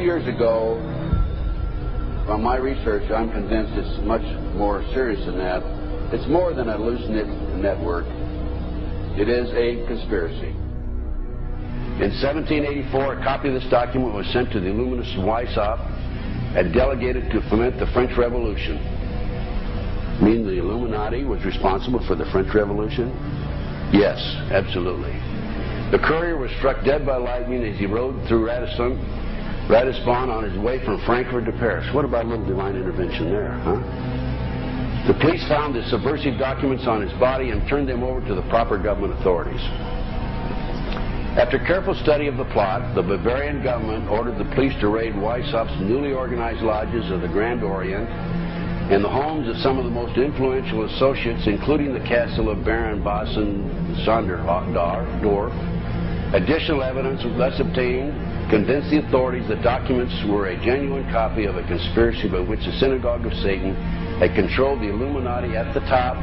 years ago, from my research, I'm convinced it's much more serious than that. It's more than a loose-knit network. It is a conspiracy. In 1784, a copy of this document was sent to the Illuminists Weishaupt and delegated to foment the French Revolution. Mean the Illuminati was responsible for the French Revolution? Yes, absolutely. The courier was struck dead by lightning as he rode through Ratisbon on his way from Frankfurt to Paris. What about a little divine intervention there, huh? The police found the subversive documents on his body and turned them over to the proper government authorities. After careful study of the plot, the Bavarian government ordered the police to raid Weishaupt's newly organized lodges of the Grand Orient and the homes of some of the most influential associates, including the castle of Baron Basen-Sonderdorf. Additional evidence was thus obtained, convinced the authorities that documents were a genuine copy of a conspiracy by which the Synagogue of Satan had controlled the Illuminati at the top,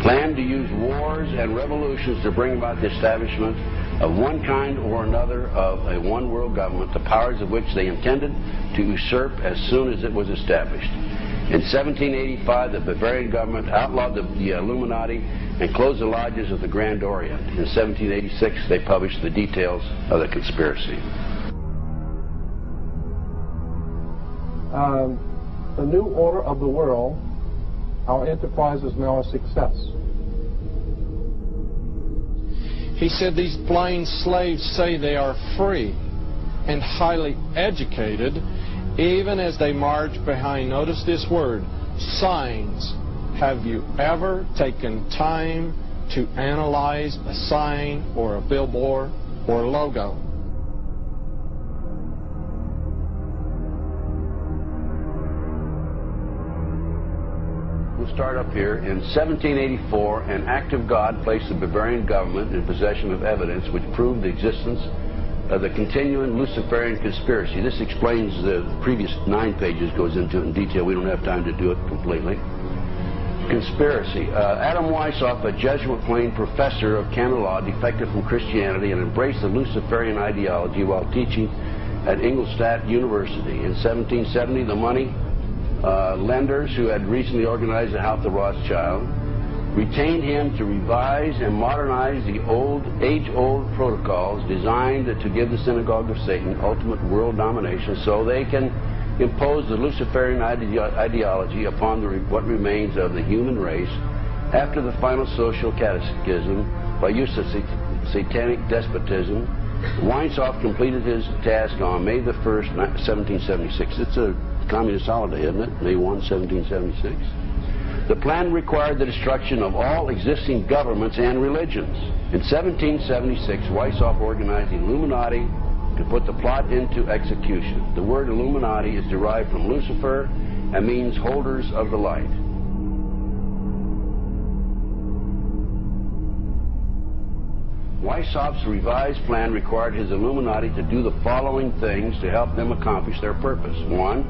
planned to use wars and revolutions to bring about the establishment of one kind or another of a one-world government, the powers of which they intended to usurp as soon as it was established. In 1785, the Bavarian government outlawed the Illuminati and closed the lodges of the Grand Orient. In 1786, they published the details of the conspiracy. The new order of the world, our enterprise is now a success. He said these blind slaves say they are free and highly educated, even as they march behind, notice this word, signs. Have you ever taken time to analyze a sign or a billboard or a logo? We'll start up here. In 1784, an act of God placed the Bavarian government in possession of evidence which proved the existence of the continuing Luciferian conspiracy. This explains the previous 9 pages, goes into it in detail. We don't have time to do it completely. Conspiracy. Adam Weishaupt, a Jesuit-trained professor of canon law, defected from Christianity and embraced the Luciferian ideology while teaching at Ingolstadt University. In 1770, the money lenders who had recently organized the House of Rothschild retained him to revise and modernize the age-old protocols designed to give the Synagogue of Satan ultimate world domination so they can impose the Luciferian ideology upon what remains of the human race after the final social cataclysm by use of satanic despotism. Weishaupt completed his task on May the 1st, 1776. It's a communist holiday, isn't it? May 1, 1776. The plan required the destruction of all existing governments and religions. In 1776, Weishaupt organized the Illuminati to put the plot into execution. The word Illuminati is derived from Lucifer and means holders of the light. Weishaupt's revised plan required his Illuminati to do the following things to help them accomplish their purpose. 1.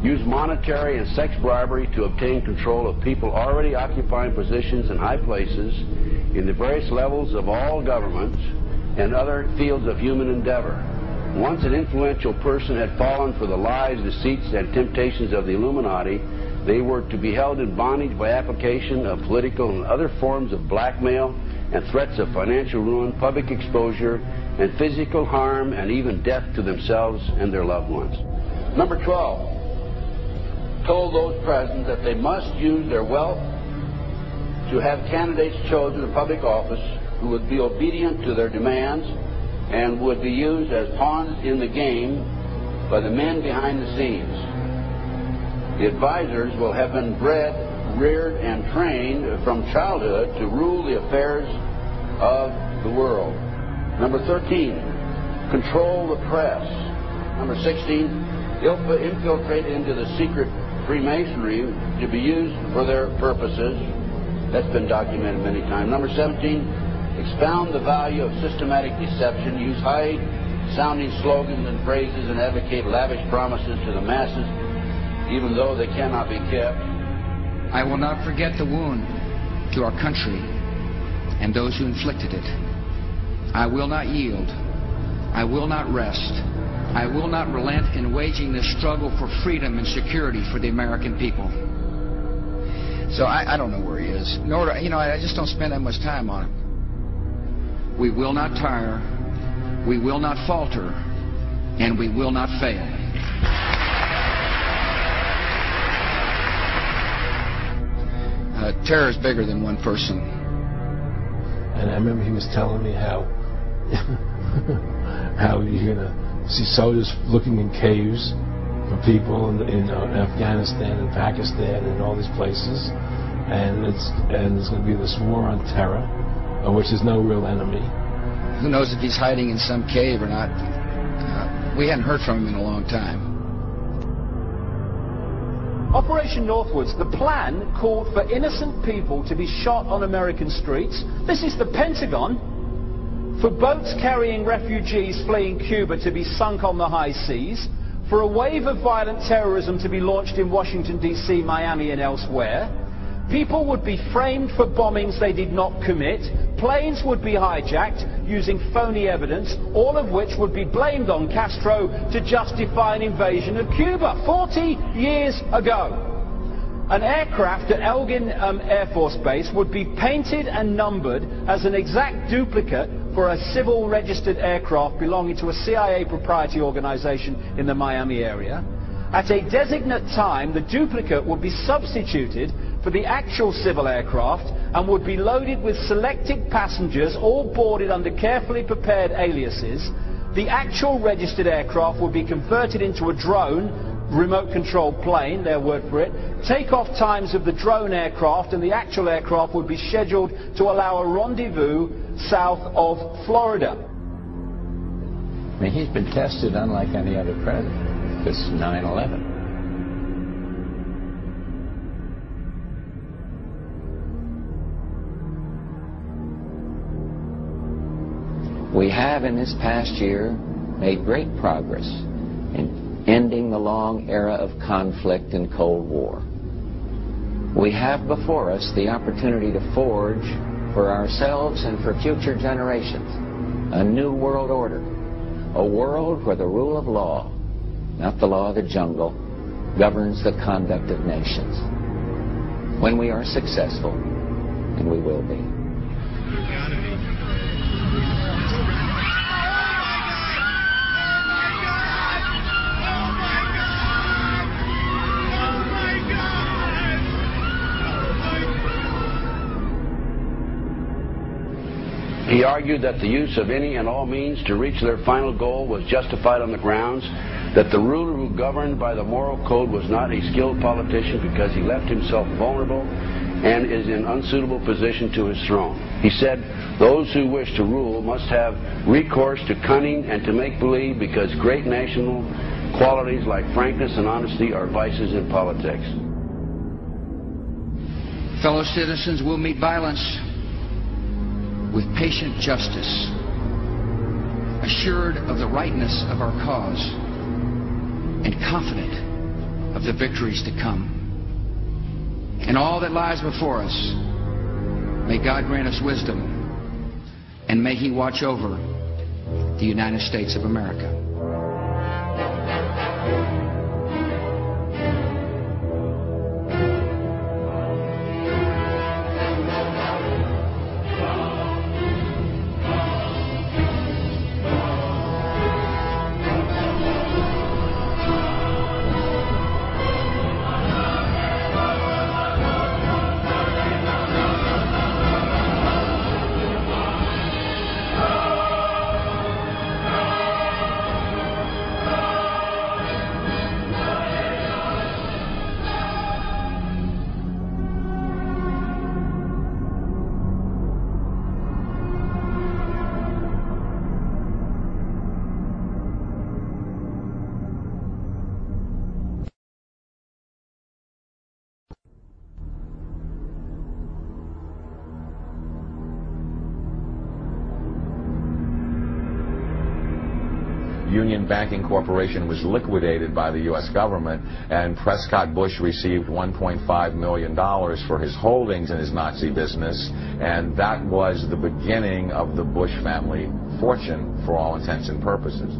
Use monetary and sex bribery to obtain control of people already occupying positions in high places in the various levels of all governments and other fields of human endeavor. Once an influential person had fallen for the lies, deceits, and temptations of the Illuminati, they were to be held in bondage by application of political and other forms of blackmail and threats of financial ruin, public exposure, and physical harm, and even death to themselves and their loved ones. Number 12. Told those present that they must use their wealth to have candidates chosen to public office who would be obedient to their demands and would be used as pawns in the game by the men behind the scenes. The advisors will have been bred, reared, and trained from childhood to rule the affairs of the world. Number 13, control the press. Number 16, infiltrate into the secret Freemasonry to be used for their purposes. That's been documented many times. Number 17, expound the value of systematic deception, use high-sounding slogans and phrases, and advocate lavish promises to the masses, even though they cannot be kept. I will not forget the wound to our country and those who inflicted it. I will not yield. I will not rest I will not relent in waging this struggle for freedom and security for the American people. So I don't know where he is. Nor do, I just don't spend that much time on it. We will not tire. We will not falter. And we will not fail. Terror is bigger than one person. And I remember he was telling me how you're going to see soldiers looking in caves for people in Afghanistan and Pakistan and all these places, and there's going to be this war on terror, of which there's no real enemy. Who knows if he's hiding in some cave or not? We hadn't heard from him in a long time. Operation Northwoods, the plan called for innocent people to be shot on American streets. This is the Pentagon. For boats carrying refugees fleeing Cuba to be sunk on the high seas. For a wave of violent terrorism to be launched in Washington, D.C., Miami and elsewhere. People would be framed for bombings they did not commit. Planes would be hijacked using phony evidence, all of which would be blamed on Castro to justify an invasion of Cuba 40 years ago. An aircraft at Elgin Air Force Base would be painted and numbered as an exact duplicate for a civil registered aircraft belonging to a CIA proprietary organization in the Miami area. At a designate time, the duplicate would be substituted for the actual civil aircraft and would be loaded with selected passengers, all boarded under carefully prepared aliases. The actual registered aircraft would be converted into a drone, remote controlled plane, their word for it. Takeoff times of the drone aircraft and the actual aircraft would be scheduled to allow a rendezvous south of Florida. I mean, he's been tested unlike any other president. This 9/11. We have in this past year made great progress in ending the long era of conflict and Cold War. We have before us the opportunity to forge for ourselves and for future generations a new world order, a world where the rule of law, not the law of the jungle, governs the conduct of nations. When we are successful, and we will be. He argued that the use of any and all means to reach their final goal was justified on the grounds that the ruler who governed by the moral code was not a skilled politician because he left himself vulnerable and is in unsuitable position to his throne. He said those who wish to rule must have recourse to cunning and to make-believe because great national qualities like frankness and honesty are vices in politics. Fellow citizens will meet violence with patient justice, assured of the rightness of our cause, and confident of the victories to come. In all that lies before us, may God grant us wisdom, and may He watch over the United States of America. Union Banking Corporation was liquidated by the U.S. government, and Prescott Bush received $1.5 million for his holdings in his Nazi business, and that was the beginning of the Bush family fortune for all intents and purposes.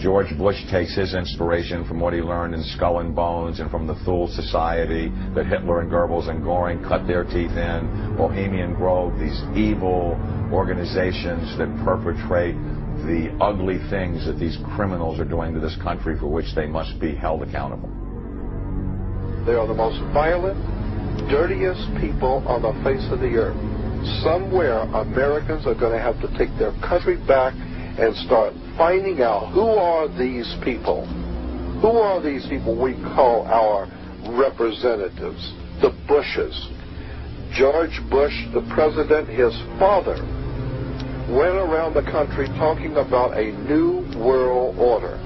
George Bush takes his inspiration from what he learned in Skull and Bones and from the Thule Society that Hitler and Goebbels and Goring cut their teeth in, Bohemian Grove, these evil organizations that perpetrate the ugly things that these criminals are doing to this country, for which they must be held accountable. They are the most violent, dirtiest people on the face of the earth. Somewhere Americans are going to have to take their country back and start finding out who are these people. Who are these people we call our representatives, the Bushes. George Bush, the president, his father, went around the country talking about a new world order.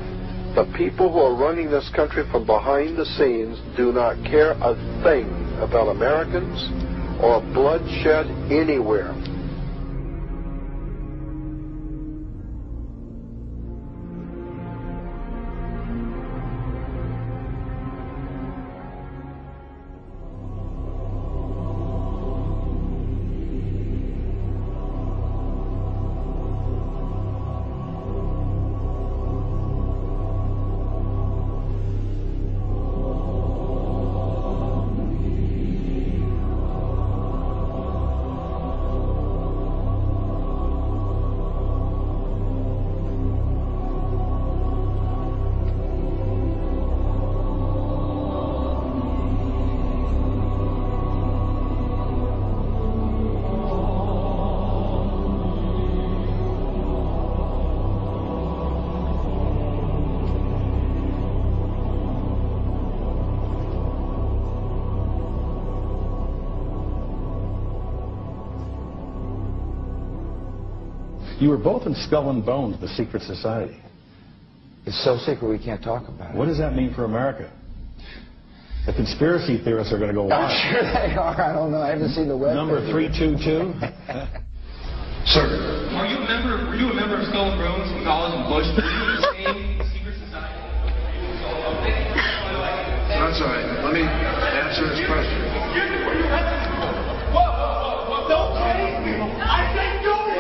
The people who are running this country from behind the scenes do not care a thing about Americans or bloodshed anywhere. You were both in Skull and Bones, the secret society. It's so secret we can't talk about it. What does that mean for America? The conspiracy theorists are going to go wild. I'm sure they are. I don't know. I haven't seen the web. Number 322. Sir. Were you a member of Skull and Bones when Collins and Bush? Were you in the same secret society? That's all right. Let me answer his question. Whoa, don't chase me. I said do it.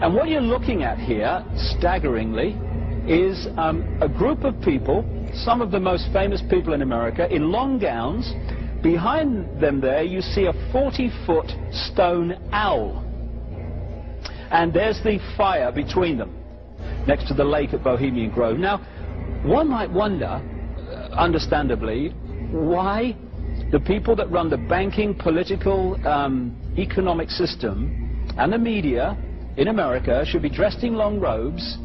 And what you're looking at here, staggeringly, is a group of people, some of the most famous people in America, in long gowns. Behind them there, you see a 40-foot stone owl. And there's the fire between them, next to the lake at Bohemian Grove. Now, one might wonder, understandably, why the people that run the banking, political, economic system and the media in America should be dressed in long robes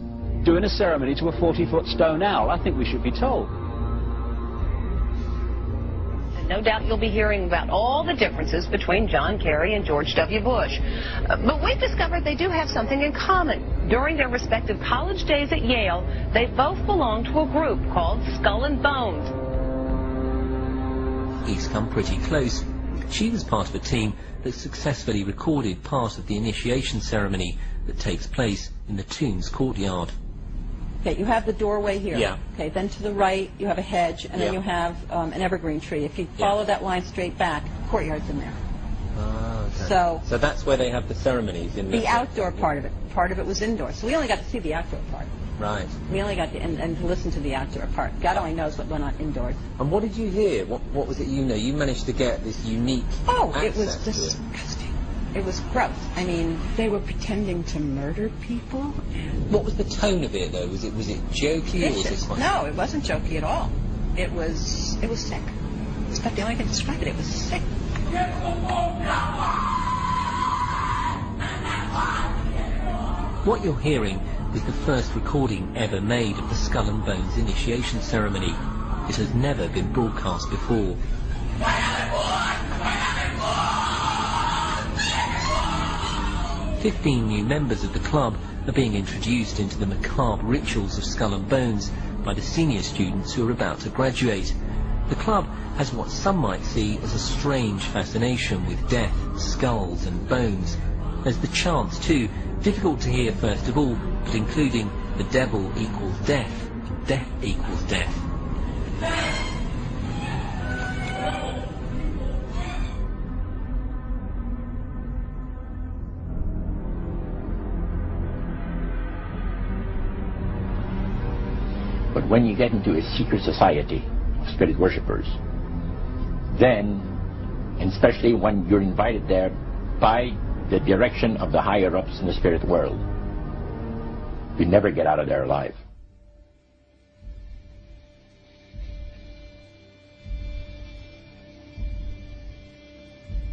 doing a ceremony to a 40-foot stone owl. I think we should be told. No doubt you'll be hearing about all the differences between John Kerry and George W. Bush. But we've discovered they do have something in common. During their respective college days at Yale, they both belonged to a group called Skull and Bones. He's come pretty close. She was part of a team that successfully recorded part of the initiation ceremony that takes place in the tomb's courtyard. Okay, you have the doorway here. Yeah. Okay, then to the right you have a hedge, and then you have an evergreen tree. If you follow that line straight back, the courtyard's in there. Ah, okay. So that's where they have the ceremonies in the outdoor part of it. Part of it was indoor, so we only got to see the outdoor part. Right. We only got to and to listen to the outdoor part. God only knows what went on indoors. And what did you hear? What was it you know? You managed to get this unique it was disgusting. It was gross. I mean, they were pretending to murder people. What was the tone of it, though? Was it jokey? Or was it quite no, it wasn't jokey at all. It was sick. It's about the only thing to describe it. It was sick. What you're hearing is the first recording ever made of the Skull and Bones initiation ceremony. It has never been broadcast before. 15 new members of the club are being introduced into the macabre rituals of Skull and Bones by the senior students who are about to graduate. The club has what some might see as a strange fascination with death, skulls and bones. There's the chants too, difficult to hear first of all, but including the devil equals death, death equals death. But when you get into a secret society of spirit worshippers, then, and especially when you're invited there by the direction of the higher-ups in the spirit world, you never get out of there alive.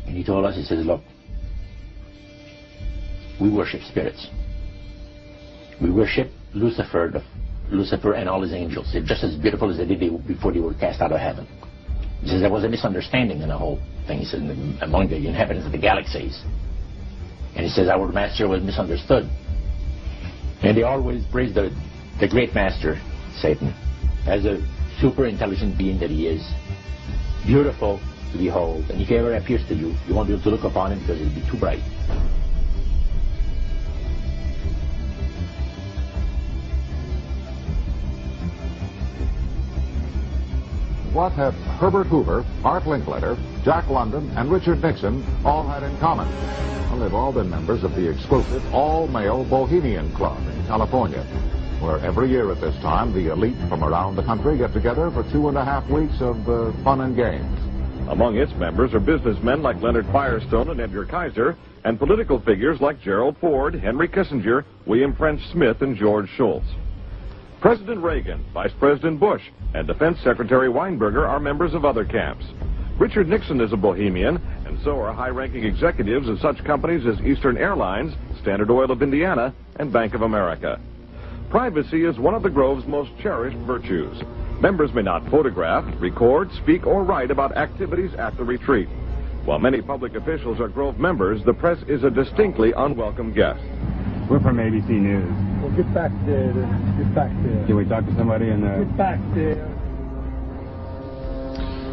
And he told us, he says, look, we worship spirits. We worship Lucifer and all his angels. They're just as beautiful as they did before they were cast out of heaven. He says there was a misunderstanding in the whole thing. He said among the inhabitants of the galaxies. And he says our master was misunderstood. And they always praise the great master, Satan, as a super intelligent being that he is, beautiful to behold. And if he ever appears to you, you won't be able to look upon him because it'll be too bright. What have Herbert Hoover, Art Linkletter, Jack London, and Richard Nixon all had in common? Well, they've all been members of the exclusive all-male Bohemian Club in California, where every year at this time, the elite from around the country get together for 2.5 weeks of fun and games. Among its members are businessmen like Leonard Firestone and Edgar Kaiser, and political figures like Gerald Ford, Henry Kissinger, William French Smith, and George Shultz. President Reagan, Vice President Bush, and Defense Secretary Weinberger are members of other camps. Richard Nixon is a Bohemian, and so are high-ranking executives of such companies as Eastern Airlines, Standard Oil of Indiana, and Bank of America. Privacy is one of the Grove's most cherished virtues. Members may not photograph, record, speak, or write about activities at the retreat. While many public officials are Grove members, the press is a distinctly unwelcome guest. We're from ABC News. Well, get back there. Get back there. Can we talk to somebody in the... Get back there.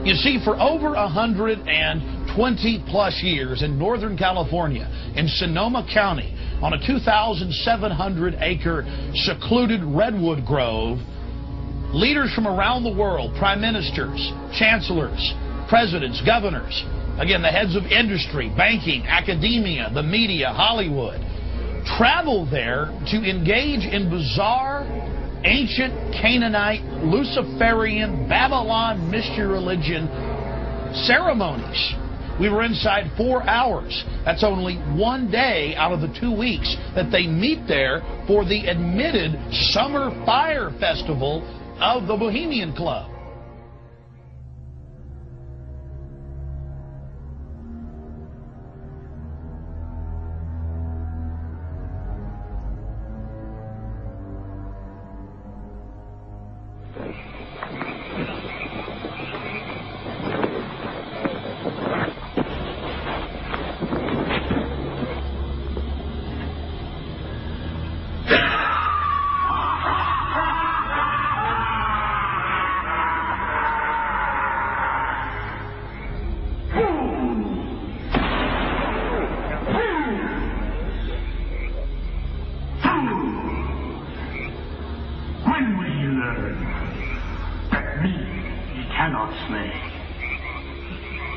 You see, for over 120-plus years in Northern California, in Sonoma County, on a 2,700-acre secluded redwood grove, leaders from around the world, prime ministers, chancellors, presidents, governors, again, the heads of industry, banking, academia, the media, Hollywood, travel there to engage in bizarre, ancient Canaanite, Luciferian, Babylon mystery religion ceremonies. We were inside 4 hours. That's only one day out of the 2 weeks that they meet there for the admitted Summer Fire Festival of the Bohemian Club.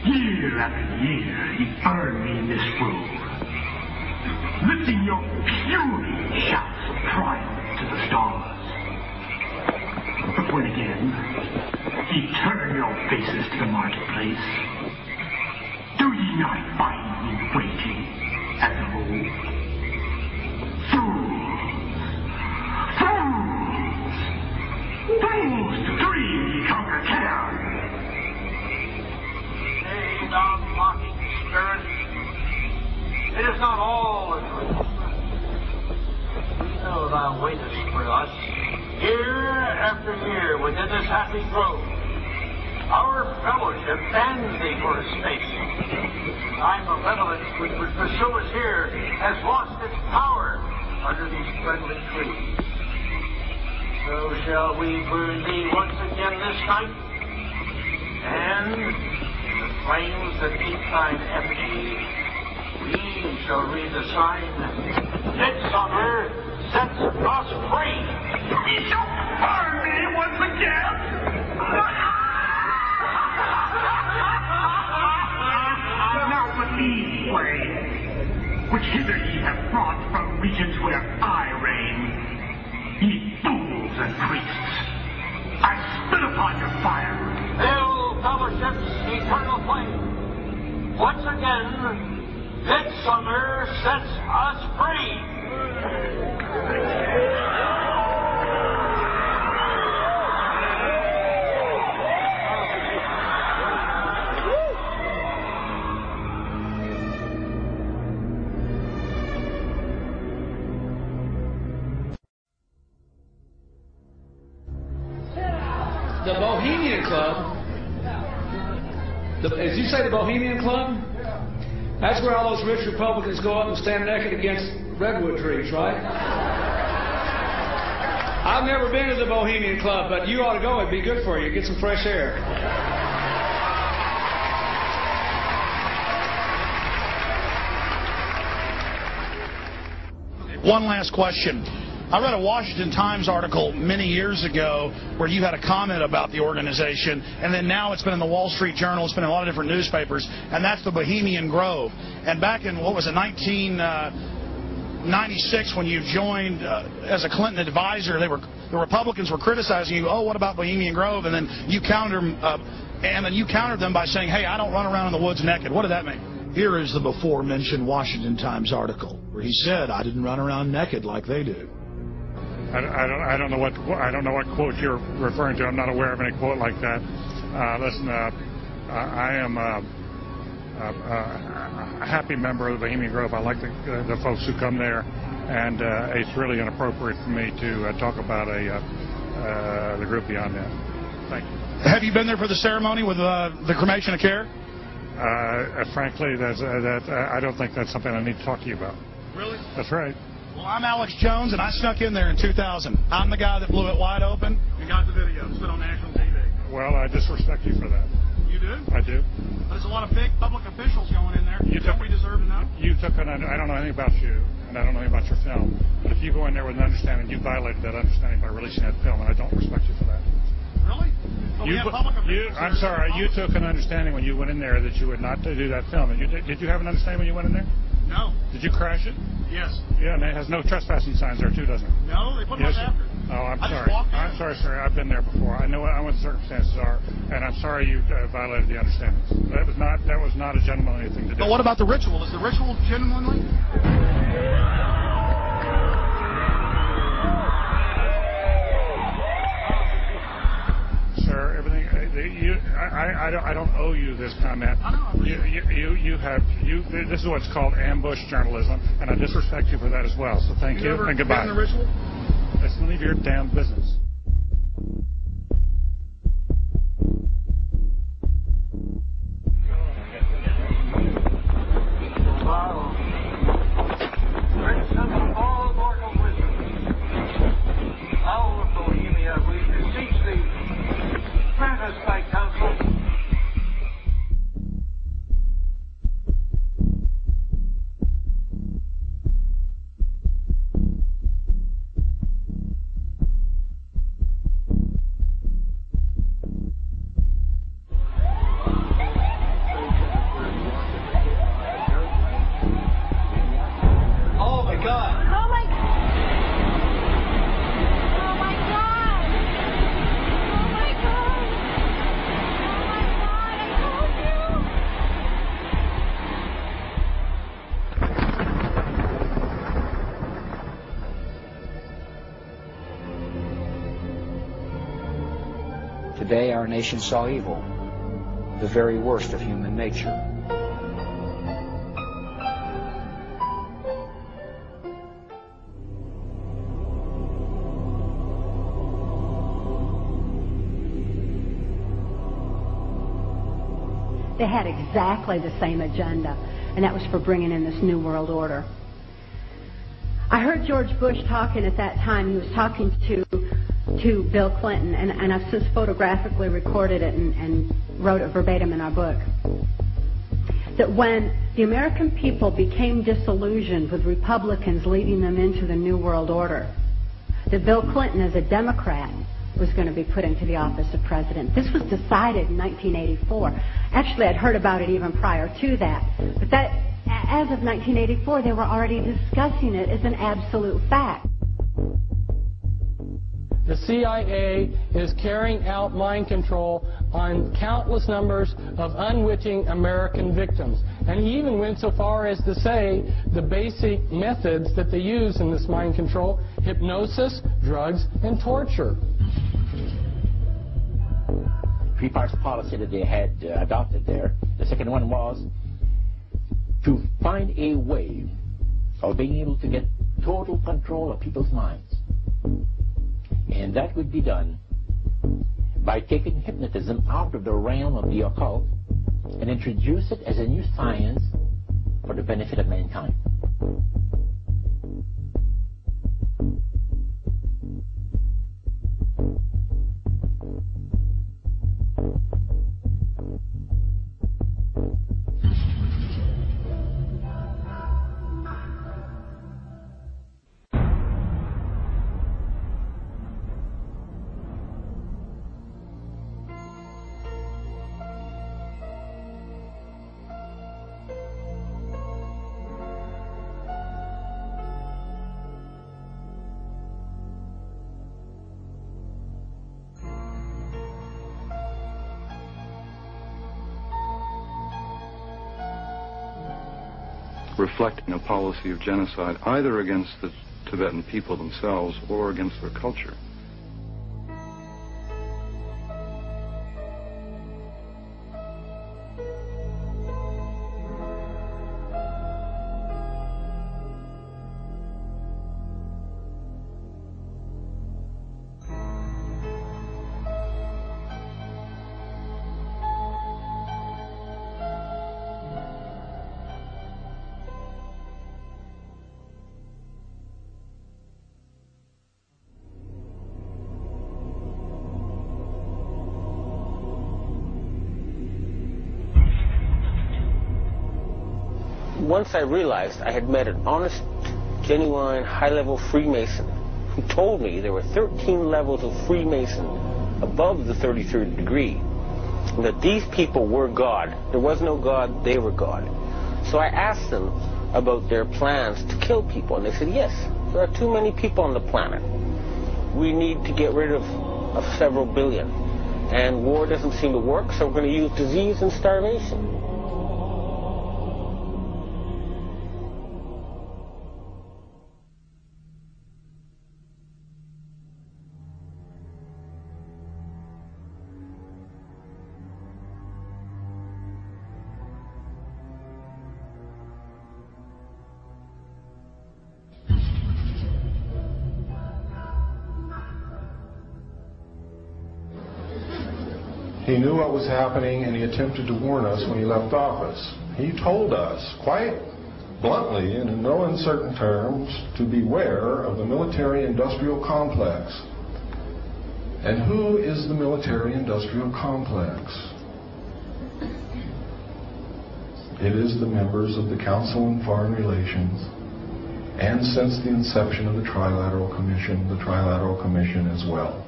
Year after year, he burned me in this room, lifting your puny shouts of triumph to the stars. But when again, he turned your faces to the marketplace, do ye not find me waiting as of old? Fools to dream ye conquer care. Thou mocking spirit, it is not all a dream. We know thou waitest for us, year after year, within this happy grove. Our fellowship bends thee for a space. Thy malevolence which would pursue us here has lost its power under these friendly trees. So shall we burn thee once again this night, and flames that eat thine effigy, we shall read the sign. Midsummer sets us free. He shall burn me once again. Now but these slaves, which hither ye have brought from regions where I reign, ye fools and priests, I spit upon your fire. Hail, fellowship's eternal flame. Once again, midsummer sets us free. The Bohemian Club. As you say, the Bohemian Club? That's where all those rich Republicans go up and stand naked against redwood trees, right? I've never been to the Bohemian Club, but you ought to go. It'd be good for you. Get some fresh air. One last question. I read a Washington Times article many years ago where you had a comment about the organization, and then now it's been in the Wall Street Journal, it's been in a lot of different newspapers, and that's the Bohemian Grove. And back in, what was it, 1996, when you joined as a Clinton advisor, the Republicans were criticizing you, oh, what about Bohemian Grove? And then you countered them by saying, hey, I don't run around in the woods naked. What did that mean? Here is the before-mentioned Washington Times article where he said, I didn't run around naked like they do. I don't know what quote you're referring to. I'm not aware of any quote like that. Listen, I am a happy member of the Bohemian Grove. I like the folks who come there, and it's really inappropriate for me to talk about the group beyond that. Thank you. Have you been there for the ceremony with the cremation of care? Frankly, I don't think that's something I need to talk to you about. Really? That's right. Well, I'm Alex Jones, and I snuck in there in 2000. I'm the guy that blew it wide open and got the video. It's been on national TV. Well, I disrespect you for that. You do? I do. But there's a lot of big public officials going in there. Don't we deserve to know? I don't know anything about you, and I don't know anything about your film. But if you go in there with an understanding, you violated that understanding by releasing that film, and I don't respect you for that. Really? But we have public officials. I'm sorry. You took an understanding when you went in there that you would not do that film. And did you have an understanding when you went in there? No. Did you crash it? Yes. Yeah, and it has no trespassing signs there, too, doesn't it? No, they put them up after. Oh, I'm sorry. I'm sorry, sir. I've been there before. I know what the circumstances are, and I'm sorry you violated the understandings. That was not a gentlemanly thing to do. But what about the ritual? Is the ritual genuinely? Sir, everything. I don't owe you this comment. This is what's called ambush journalism, and I disrespect you for that as well. So thank you and goodbye. The ritual? Let's leave your damn business. Prince of all mortal wisdom, owl of Bohemia, we beseech thee, grant us thy counsel. Today our nation saw evil, the very worst of human nature. They had exactly the same agenda, and that was for bringing in this New World Order. I heard George Bush talking at that time. He was talking to Bill Clinton, and I've since photographically recorded it and wrote it verbatim in our book. that when the American people became disillusioned with Republicans leading them into the New World Order, that Bill Clinton, as a Democrat, was going to be put into the office of president. This was decided in 1984. Actually, I'd heard about it even prior to that. But that, as of 1984, they were already discussing it as an absolute fact. The CIA is carrying out mind control on countless numbers of unwitting American victims. And he even went so far as to say the basic methods that they use in this mind control: hypnosis, drugs, and torture. Three parts policy that they had adopted there. The second one was to find a way of being able to get total control of people's minds. And that would be done by taking hypnotism out of the realm of the occult and introduce it as a new science for the benefit of mankind. Reflecting a policy of genocide either against the Tibetan people themselves or against their culture. Once I realized I had met an honest, genuine, high-level Freemason who told me there were 13 levels of Freemason above the 33rd degree, and that these people were God. There was no God, they were God. So I asked them about their plans to kill people, and they said, yes, there are too many people on the planet. We need to get rid of several billion, and war doesn't seem to work, so we're going to use disease and starvation. He knew what was happening, and he attempted to warn us when he left office. He told us, quite bluntly and in no uncertain terms, to beware of the military-industrial complex. And who is the military-industrial complex? It is the members of the Council on Foreign Relations, and since the inception of the Trilateral Commission as well.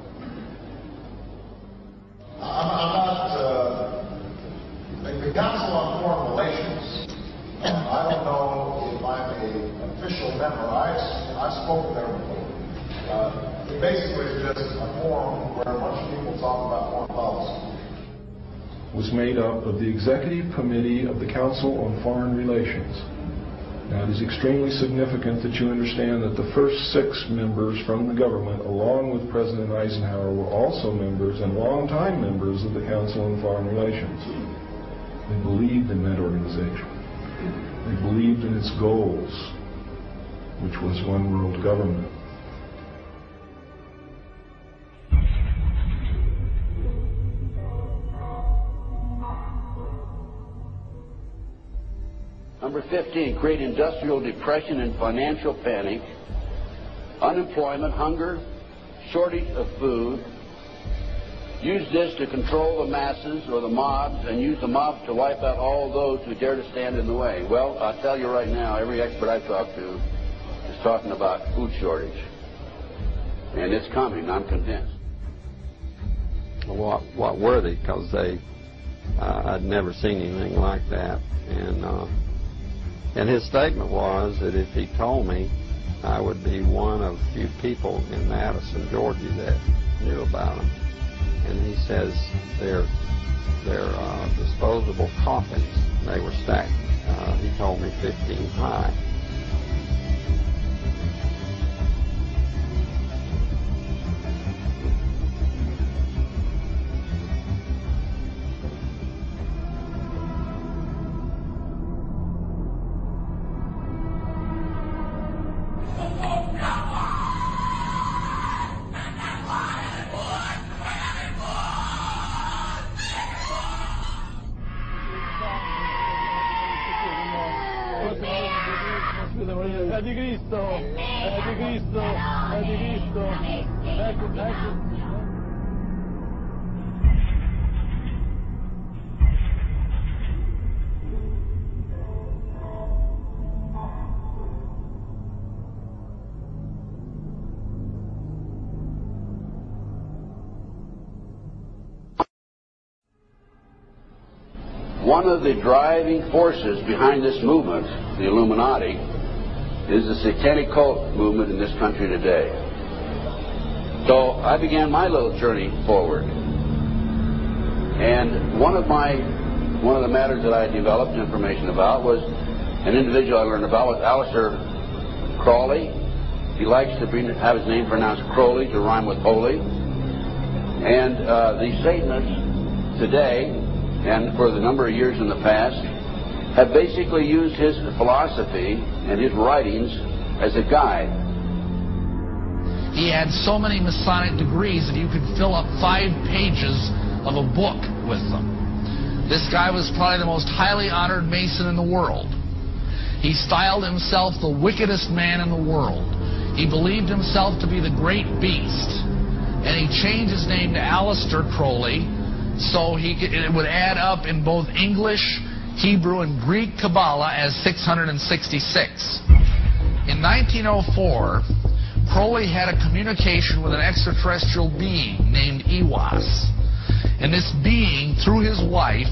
The Council on Foreign Relations, I don't know if I'm an official member. I spoke there before. It basically is just a forum where a bunch of people talk about foreign policy. Was made up of the Executive Committee of the Council on Foreign Relations. Now, it is extremely significant that you understand that the first 6 members from the government, along with President Eisenhower, were also members and longtime members of the Council on Foreign Relations. They believed in that organization. They believed in its goals, which was one world government. Number 15, create industrial depression and financial panic, unemployment, hunger, shortage of food, use this to control the masses or the mobs and use the mobs to wipe out all those who dare to stand in the way. Well, I'll tell you right now, every expert I've talked to is talking about food shortage. And it's coming, I'm convinced. What were they? Because I'd never seen anything like that. And his statement was that if he told me, I would be one of few people in Madison, Georgia that knew about them. And he says they're disposable coffins. They were stacked, he told me, 15 high. One of the driving forces behind this movement, the Illuminati, is the satanic cult movement in this country today. So I began my little journey forward. And one of the matters that I developed information about was an individual I learned about was Aleister Crowley. He likes to have his name pronounced Crowley to rhyme with holy. And the Satanists today, and for the number of years in the past, have basically used his philosophy and his writings as a guide. He had so many Masonic degrees that you could fill up 5 pages of a book with them. This guy was probably the most highly honored Mason in the world. He styled himself the wickedest man in the world. He believed himself to be the great beast. And he changed his name to Aleister Crowley, so it would add up in both English, Hebrew, and Greek Kabbalah as 666. In 1904, Crowley had a communication with an extraterrestrial being named Iwas. And this being, through his wife,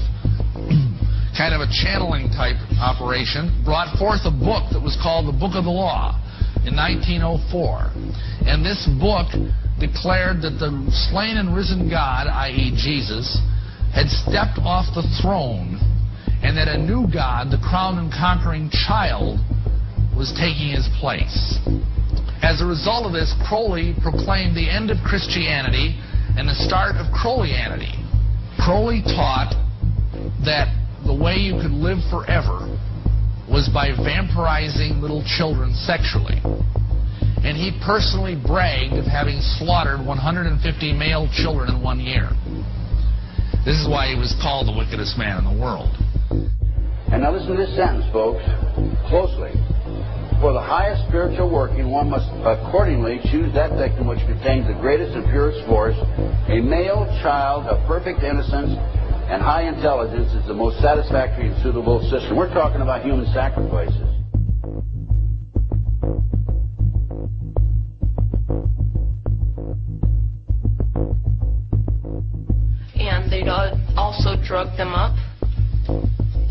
kind of a channeling type operation, brought forth a book that was called the Book of the Law in 1904. And this book declared that the slain and risen God, i.e. Jesus, had stepped off the throne, and that a new God, the crowned and conquering child, was taking his place. As a result of this, Crowley proclaimed the end of Christianity and the start of Crowleyanity. Crowley taught that the way you could live forever was by vampirizing little children sexually. And he personally bragged of having slaughtered 150 male children in 1 year. This is why he was called the wickedest man in the world. And now listen to this sentence, folks, closely. For the highest spiritual working, one must accordingly choose that victim which contains the greatest and purest force. A male child of perfect innocence and high intelligence is the most satisfactory and suitable system. We're talking about human sacrifices. And they'd also drug them up,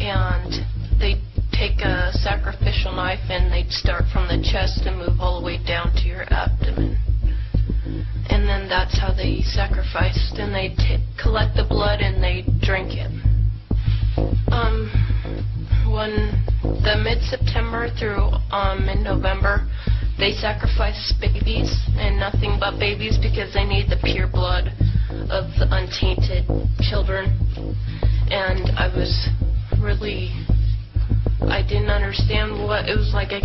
and they'd take a sacrificial knife and they'd start from the chest and move all the way down to your abdomen. And then that's how they sacrificed, and they'd collect the blood and they'd drink it. When the mid-September through mid-November, they sacrificed babies, and nothing but babies, because they need the pure blood of the untainted children. And I didn't understand what it was like. I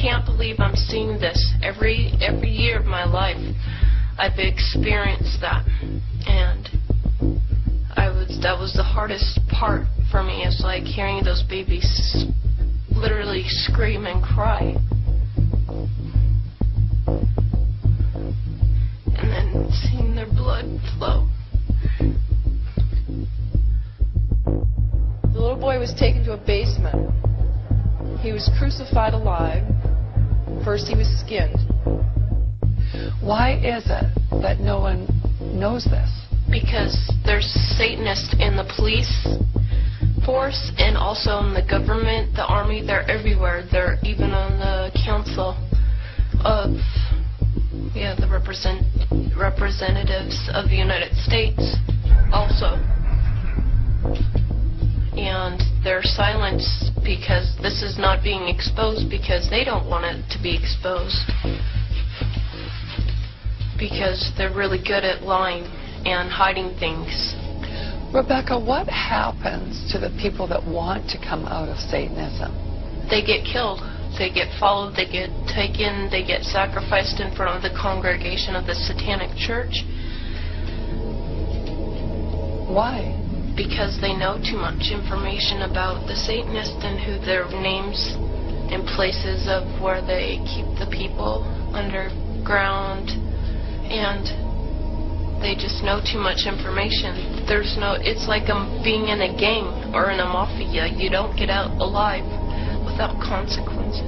can't believe I'm seeing this every year of my life. I've experienced that, and that was the hardest part for me. It's like hearing those babies literally scream and cry, and then seeing their blood flow. was taken to a basement. He was crucified alive. First he was skinned. Why is it that no one knows this? Because there's Satanists in the police force and also in the government, the army. They're everywhere. They're even on the council of the representatives of the United States also. And they're silenced because this is not being exposed because they don't want it to be exposed. Because they're really good at lying and hiding things. Rebecca, what happens to the people that want to come out of Satanism? They get killed. They get followed. They get taken. They get sacrificed in front of the congregation of the Satanic Church. Why? Because they know too much information about the Satanists and who their names and places of where they keep the people underground, and they just know too much information. It's like being in a gang or in a mafia. You don't get out alive without consequences.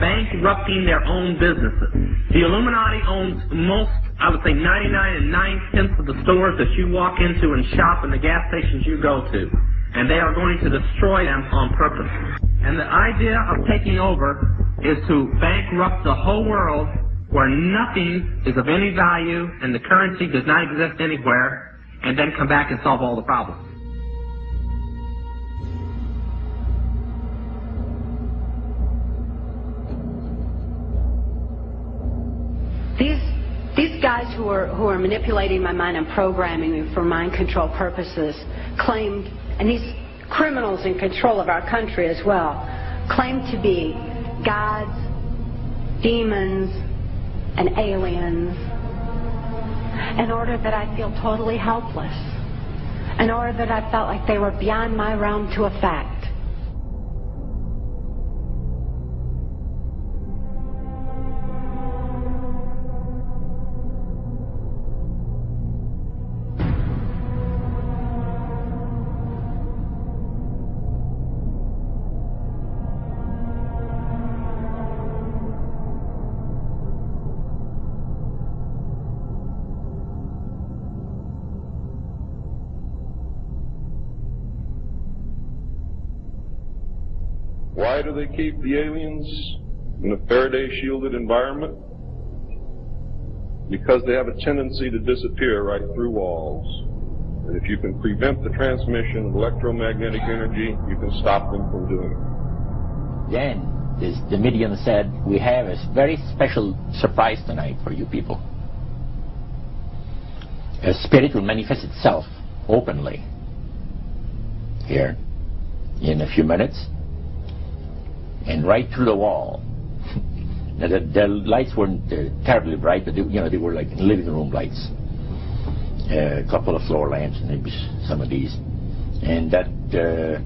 Bankrupting their own businesses. The Illuminati owns most, I would say 99 9/10 of the stores that you walk into and shop and the gas stations you go to. And they are going to destroy them on purpose. And the idea of taking over is to bankrupt the whole world where nothing is of any value and the currency does not exist anywhere, and then come back and solve all the problems. These guys who are manipulating my mind and programming me for mind control purposes claimed, and these criminals in control of our country as well, claimed to be gods, demons, and aliens in order that I feel totally helpless, in order that I felt like they were beyond my realm to affect. Why do they keep the aliens in a Faraday-shielded environment? Because they have a tendency to disappear right through walls. And if you can prevent the transmission of electromagnetic energy, you can stop them from doing it. Then, as the medium said, we have a very special surprise tonight for you people. A spirit will manifest itself openly here in a few minutes. And right through the wall. Now, the lights weren't terribly bright, but they were like living room lights. A couple of floor lamps, and maybe some of these. And that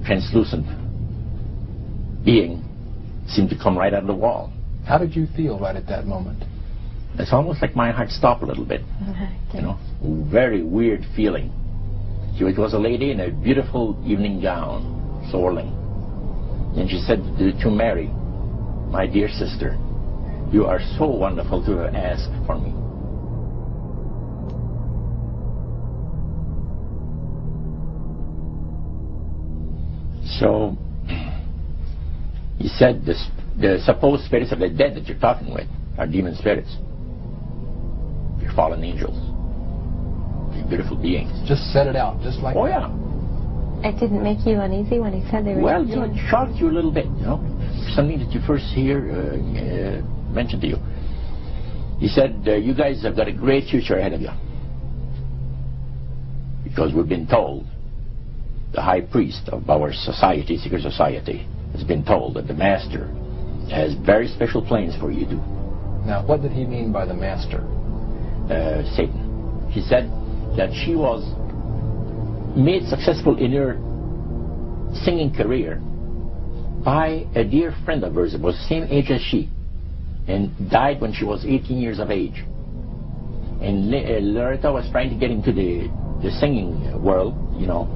translucent being seemed to come right out of the wall. How did you feel right at that moment? It's almost like my heart stopped a little bit. Very weird feeling. It was a lady in a beautiful evening gown, swirling. And she said to Mary, "My dear sister, you are so wonderful to have asked for me." So, he said the supposed spirits of the dead that you're talking with are demon spirits. They're fallen angels. They're beautiful beings. Just set it out, just like that. Yeah. It didn't make you uneasy when he said they were Well, it shocked you a little bit, something that you first hear mentioned to you. He said, you guys have got a great future ahead of you. Because we've been told, the high priest of our society, secret society, has been told that the master has very special plans for you to do. Now, what did he mean by the master? Satan. He said that she was made successful in her singing career by a dear friend of hers that was the same age as she, and died when she was 18 years of age. And Loretta was trying to get into the singing world, you know,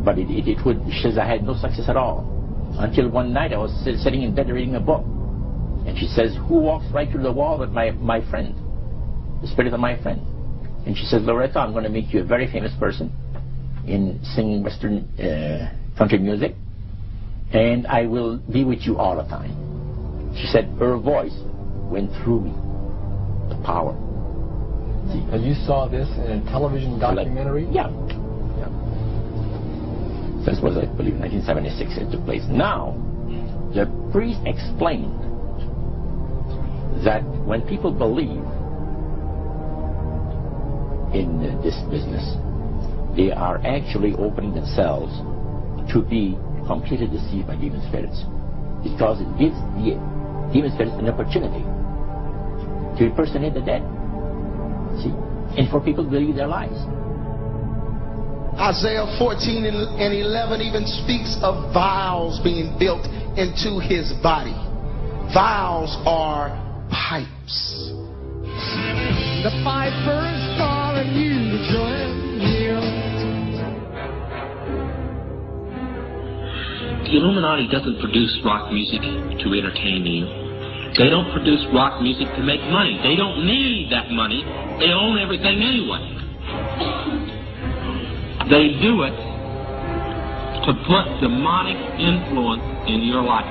but she says, I had no success at all. Until one night I was sitting in bed reading a book, and she says, who walks right through the wall with my friend, the spirit of my friend? And she says, Loretta, I'm going to make you a very famous person in singing Western country music, and I will be with you all the time. She said, her voice went through me, the power. See? And you saw this in a television documentary? Yeah. This was, I believe, 1976 it took place. Now, the priest explained that when people believe in this business, they are actually opening themselves to be completely deceived by demon spirits, because it gives the demon spirits an opportunity to impersonate the dead. See? And for people to believe their lies. Isaiah 14 and 11 even speaks of vials being built into his body. Vials are pipes. The piper's calling you to join him. The Illuminati doesn't produce rock music to entertain you. They don't produce rock music to make money. They don't need that money. They own everything anyway. They do it to put demonic influence in your life.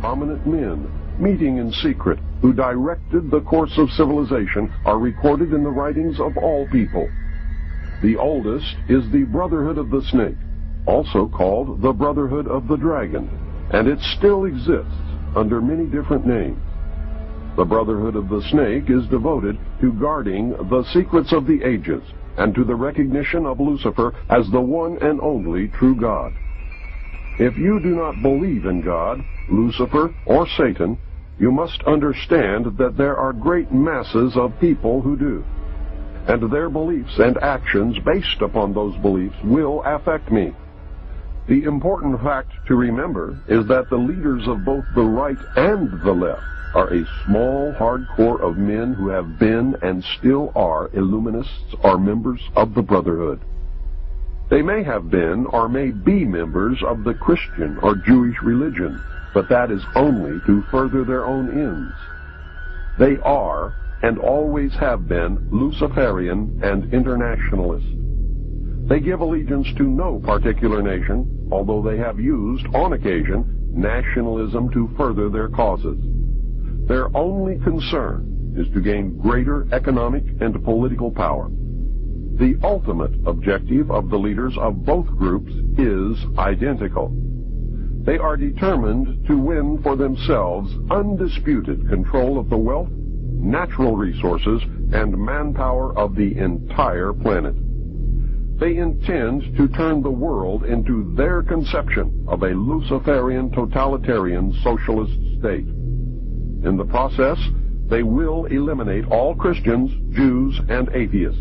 Prominent men, meeting in secret, who directed the course of civilization, are recorded in the writings of all people. The oldest is the Brotherhood of the Snake, also called the Brotherhood of the Dragon, and it still exists under many different names. The Brotherhood of the Snake is devoted to guarding the secrets of the ages and to the recognition of Lucifer as the one and only true God. If you do not believe in God, Lucifer, or Satan, you must understand that there are great masses of people who do. And their beliefs and actions based upon those beliefs will affect me. The important fact to remember is that the leaders of both the right and the left are a small, hard core of men who have been and still are Illuminists or members of the Brotherhood. They may have been or may be members of the Christian or Jewish religion, but that is only to further their own ends. They are and always have been Luciferian and internationalist. They give allegiance to no particular nation, although they have used, on occasion, nationalism to further their causes. Their only concern is to gain greater economic and political power. The ultimate objective of the leaders of both groups is identical. They are determined to win for themselves undisputed control of the wealth, natural resources, and manpower of the entire planet. They intend to turn the world into their conception of a Luciferian totalitarian socialist state. In the process, they will eliminate all Christians, Jews, and atheists.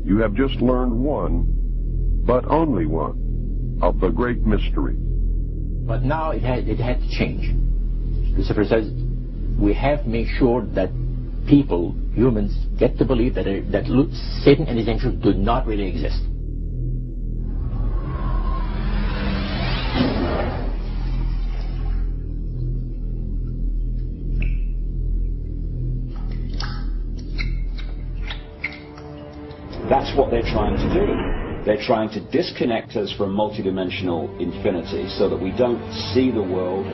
You have just learned one, but only one, of the great mystery. But now it had to change. Lucifer says, we have to make sure that people, humans, get to believe that Satan and his angels do not really exist. That's what they're trying to do. They're trying to disconnect us from multidimensional infinity so that we don't see the world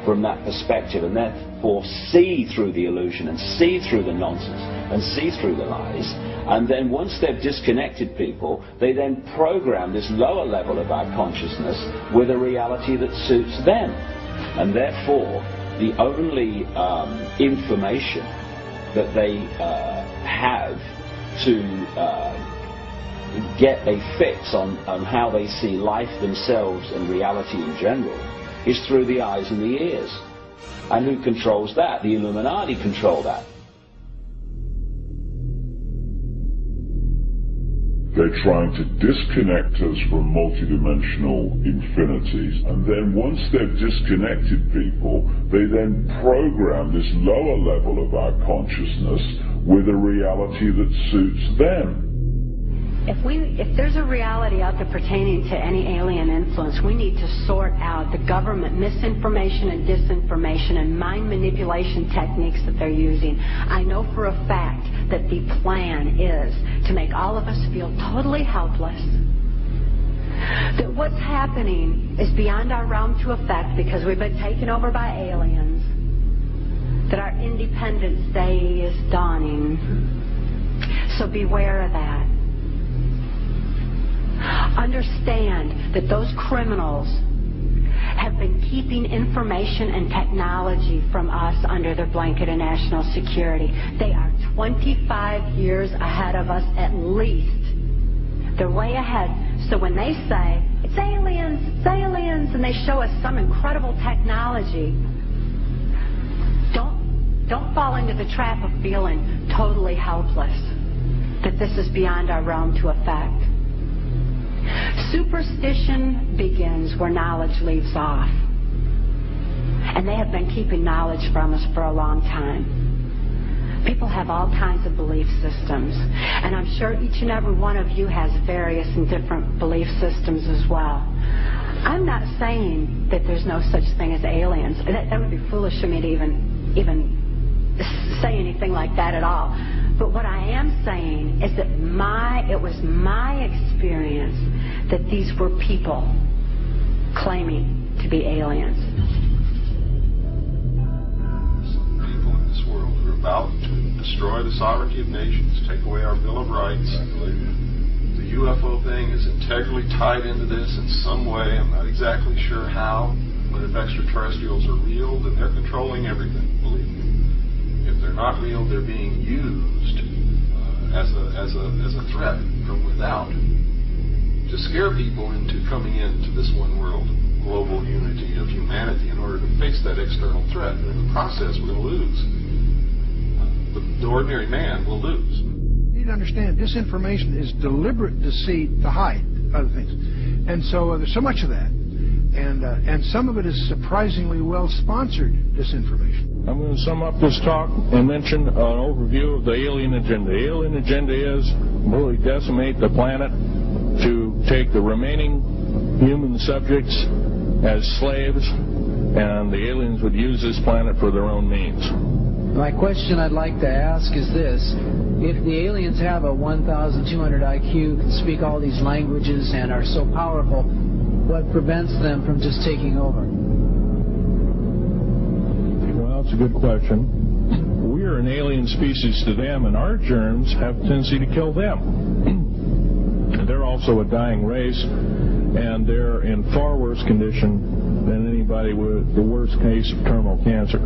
from that perspective, and therefore see through the illusion and see through the nonsense and see through the lies. And then once they've disconnected people, they then program this lower level of our consciousness with a reality that suits them. And therefore, the only information that they have to get a fix on how they see life themselves and reality in general is through the eyes and the ears. And who controls that? The Illuminati control that. They're trying to disconnect us from multidimensional infinities, and then once they've disconnected people, they then program this lower level of our consciousness with a reality that suits them. If there's a reality out there pertaining to any alien influence, we need to sort out the government misinformation and disinformation and mind manipulation techniques that they're using. I know for a fact that the plan is to make all of us feel totally helpless, that what's happening is beyond our realm to affect because we've been taken over by aliens, that our Independence Day is dawning. So beware of that. Understand that those criminals have been keeping information and technology from us under their blanket of national security. They are 25 years ahead of us at least. They're way ahead. So when they say, it's aliens, and they show us some incredible technology, don't fall into the trap of feeling totally helpless, that this is beyond our realm to affect. Superstition begins where knowledge leaves off. And they have been keeping knowledge from us for a long time. People have all kinds of belief systems. And I'm sure each and every one of you has various and different belief systems as well. I'm not saying that there's no such thing as aliens. That would be foolish of me to even say anything like that at all. But what I am saying is that it was my experience that these were people claiming to be aliens. Some people in this world are about to destroy the sovereignty of nations, take away our Bill of Rights. The UFO thing is integrally tied into this in some way. I'm not exactly sure how, but if extraterrestrials are real, then they're controlling everything, believe me. If they're not real, they're being used as a threat from without to scare people into coming into this one world global unity of humanity in order to face that external threat. And in the process, we're going to lose. The ordinary man will lose. You need to understand, disinformation is deliberate deceit to hide other things. And so there's so much of that. And some of it is surprisingly well-sponsored disinformation. I'm going to sum up this talk and mention an overview of the alien agenda. The alien agenda is really decimate the planet to take the remaining human subjects as slaves, and the aliens would use this planet for their own means. My question I'd like to ask is this. If the aliens have a 1,200 IQ, can speak all these languages, and are so powerful, what prevents them from just taking over? Well, it's a good question. We are an alien species to them, and our germs have a tendency to kill them. They're also a dying race, and they're in far worse condition than anybody with the worst case of terminal cancer.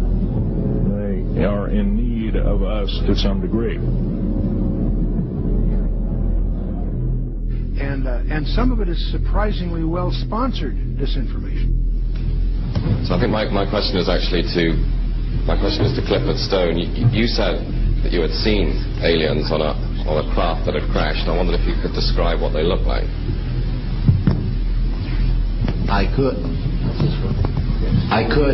They are in need of us to some degree. And some of it is surprisingly well-sponsored disinformation. So I think my question is actually to Clifford Stone. You said that you had seen aliens on a craft that had crashed. I wondered if you could describe what they looked like. I could,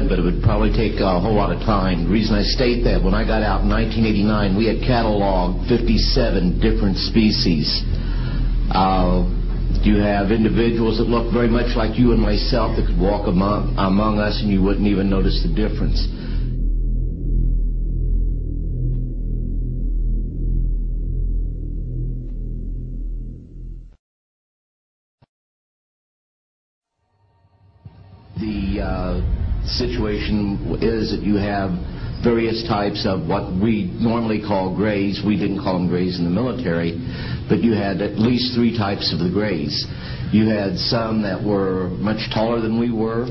but it would probably take a whole lot of time. The reason I state that, when I got out in 1989, we had cataloged 57 different species. You have individuals that look very much like you and myself that could walk among us and you wouldn't even notice the difference. The situation is that you have various types of what we normally call grays. We didn't call them grays in the military, but you had at least 3 types of the grays. You had some that were much taller than we were.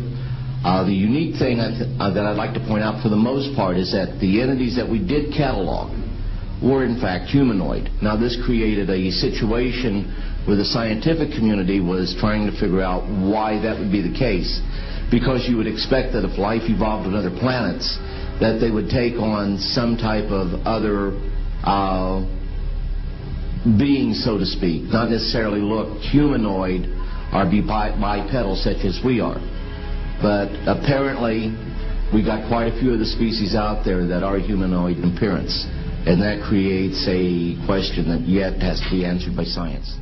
The unique thing that I'd like to point out for the most part is that the entities that we did catalog were in fact humanoid. Now this created a situation where the scientific community was trying to figure out why that would be the case, because you would expect that if life evolved on other planets, that they would take on some type of other being, so to speak, not necessarily look humanoid or be bipedal such as we are. But apparently we got quite a few of the species out there that are humanoid in appearance, and that creates a question that yet has to be answered by science.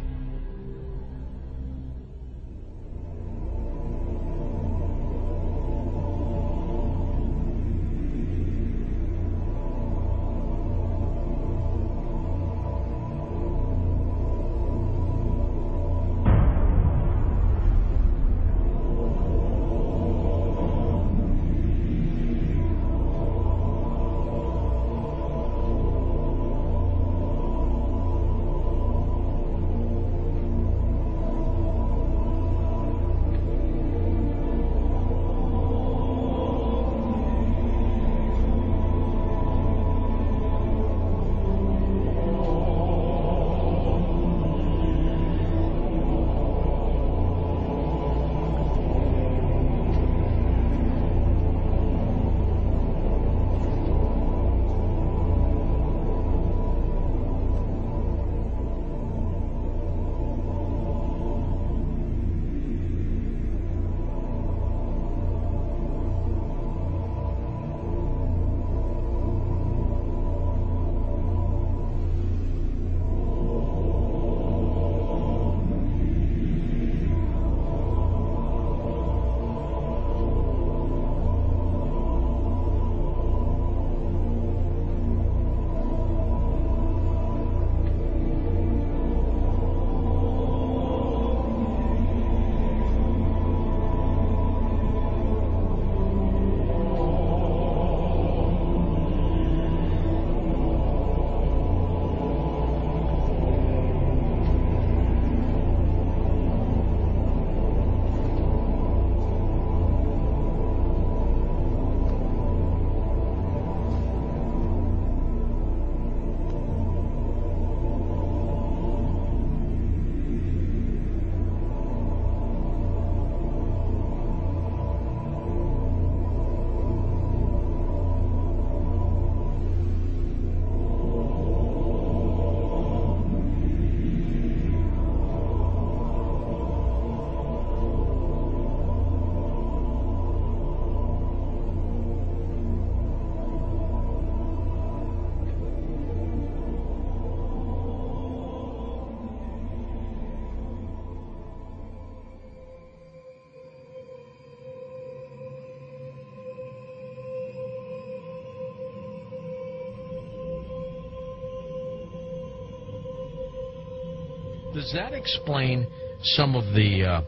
Does that explain some of the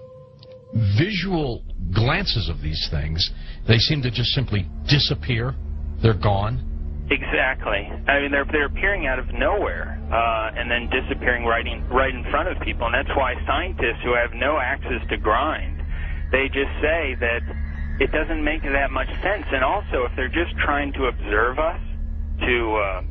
visual glances of these things? They seem to just simply disappear. They're gone. Exactly. I mean, they're appearing out of nowhere and then disappearing right in front of people. And that's why scientists who have no axes to grind, they just say that it doesn't make that much sense. And also, if they're just trying to observe us, to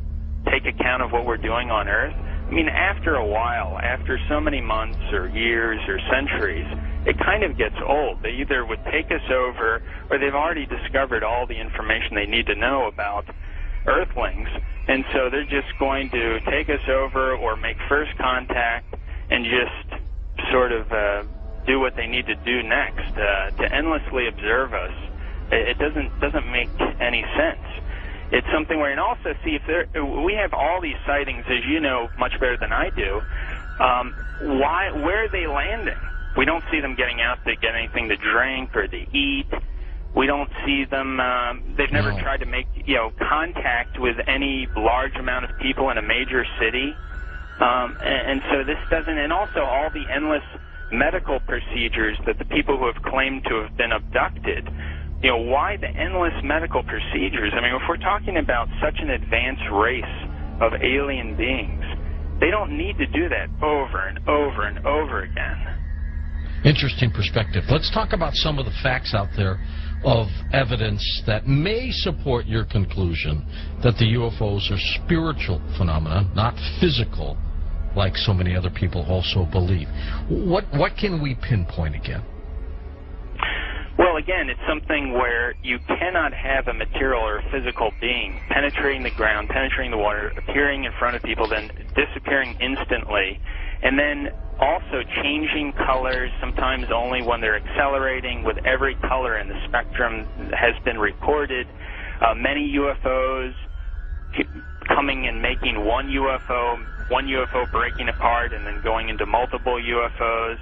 take account of what we're doing on Earth, I mean, after a while, after so many months or years or centuries, it kind of gets old. They either would take us over, or they've already discovered all the information they need to know about Earthlings, and so they're just going to take us over or make first contact and just sort of do what they need to do next. To endlessly observe us, it doesn't make any sense. It's something where, and also see, if we have all these sightings, as you know much better than I do, where are they landing? We don't see them getting out to get anything to drink or to eat. We don't see them, they've never tried to make, contact with any large amount of people in a major city. And so this doesn't, and also all the endless medical procedures that the people who have claimed to have been abducted why the endless medical procedures? I mean, if we're talking about such an advanced race of alien beings, they don't need to do that over and over and over again. Interesting perspective. Let's talk about some of the facts out there of evidence that may support your conclusion that the UFOs are spiritual phenomena, not physical, like so many other people also believe. What can we pinpoint again? Well, again, it's something where you cannot have a material or a physical being penetrating the ground, penetrating the water, appearing in front of people, then disappearing instantly, and then also changing colors, sometimes only when they're accelerating, with every color in the spectrum has been recorded. Many UFOs coming and making one UFO breaking apart and then going into multiple UFOs.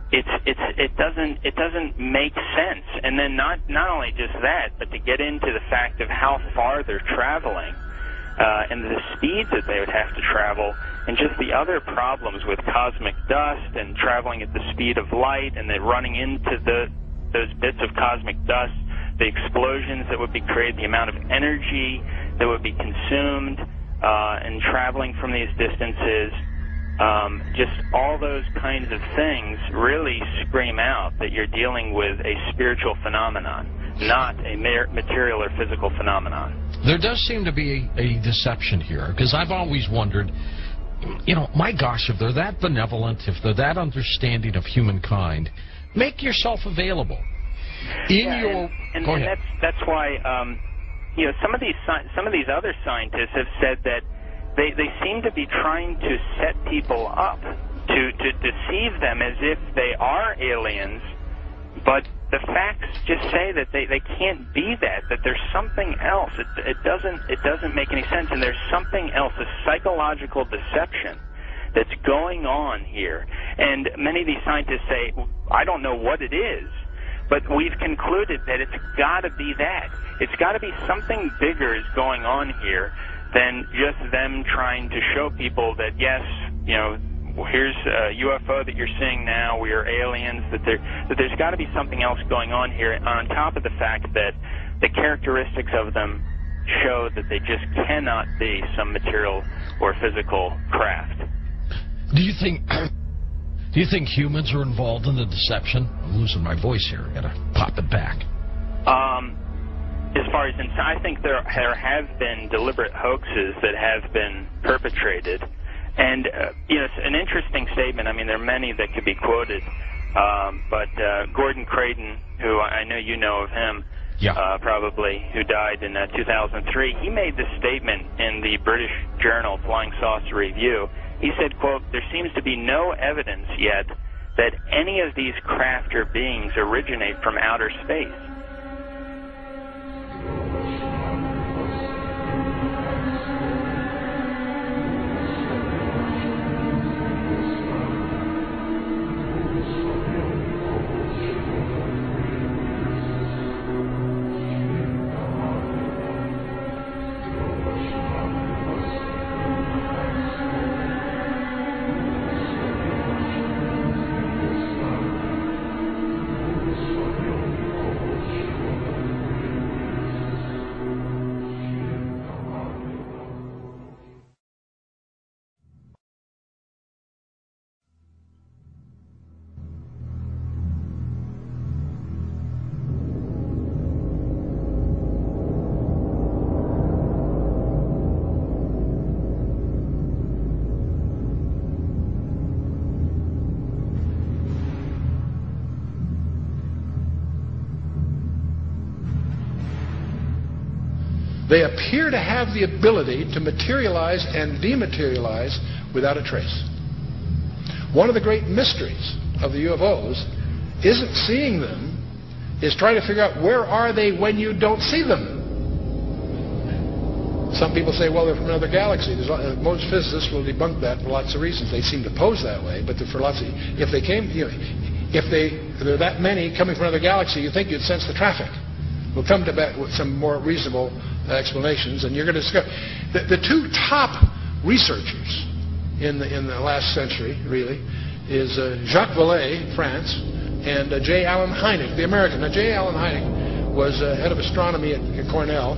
It doesn't make sense. And then not only just that, but to get into the fact of how far they're traveling and the speeds that they would have to travel, and just the other problems with cosmic dust and traveling at the speed of light, and then running into those bits of cosmic dust, the explosions that would be created, the amount of energy that would be consumed in traveling from these distances. Just all those kinds of things really scream out that you're dealing with a spiritual phenomenon, not a material or physical phenomenon. There does seem to be a deception here, because I've always wondered, my gosh, if they're that benevolent, if they're that understanding of humankind, make yourself available. That's why some of these other scientists have said that they seem to be trying to set people up to deceive them as if they are aliens, but the facts just say that they can't be that there's something else. It doesn't make any sense, and there's something else, a psychological deception that's going on here. And many of these scientists say, I don't know what it is, but we've concluded that it's got to be that. It's got to be something bigger is going on here than just them trying to show people that, yes, here's a UFO that you're seeing now, we are aliens, that there's got to be something else going on here, on top of the fact that the characteristics of them show that they just cannot be some material or physical craft. Do you think humans are involved in the deception? I'm losing my voice here. I gotta pop it back. As far as I think there have been deliberate hoaxes that have been perpetrated. And, it's an interesting statement. I mean, there are many that could be quoted. But Gordon Creighton, who I know you know of him, probably, who died in 2003, he made this statement in the British journal Flying Saucer Review. He said, quote, "There seems to be no evidence yet that any of these craft or beings originate from outer space." They appear to have the ability to materialize and dematerialize without a trace. One of the great mysteries of the UFOs isn't seeing them, is trying to figure out where are they when you don't see them. Some people say, well, they're from another galaxy. Most physicists will debunk that for lots of reasons. They seem to pose that way, but for lots of, if they came, if there are that many coming from another galaxy, you think you'd sense the traffic. We'll come to that with some more reasonable explanations, and you're going to discover the two top researchers in the last century, really, is Jacques Vallée, France, and J. Allen Hynek, the American. Now, J. Allen Hynek was head of astronomy at Cornell,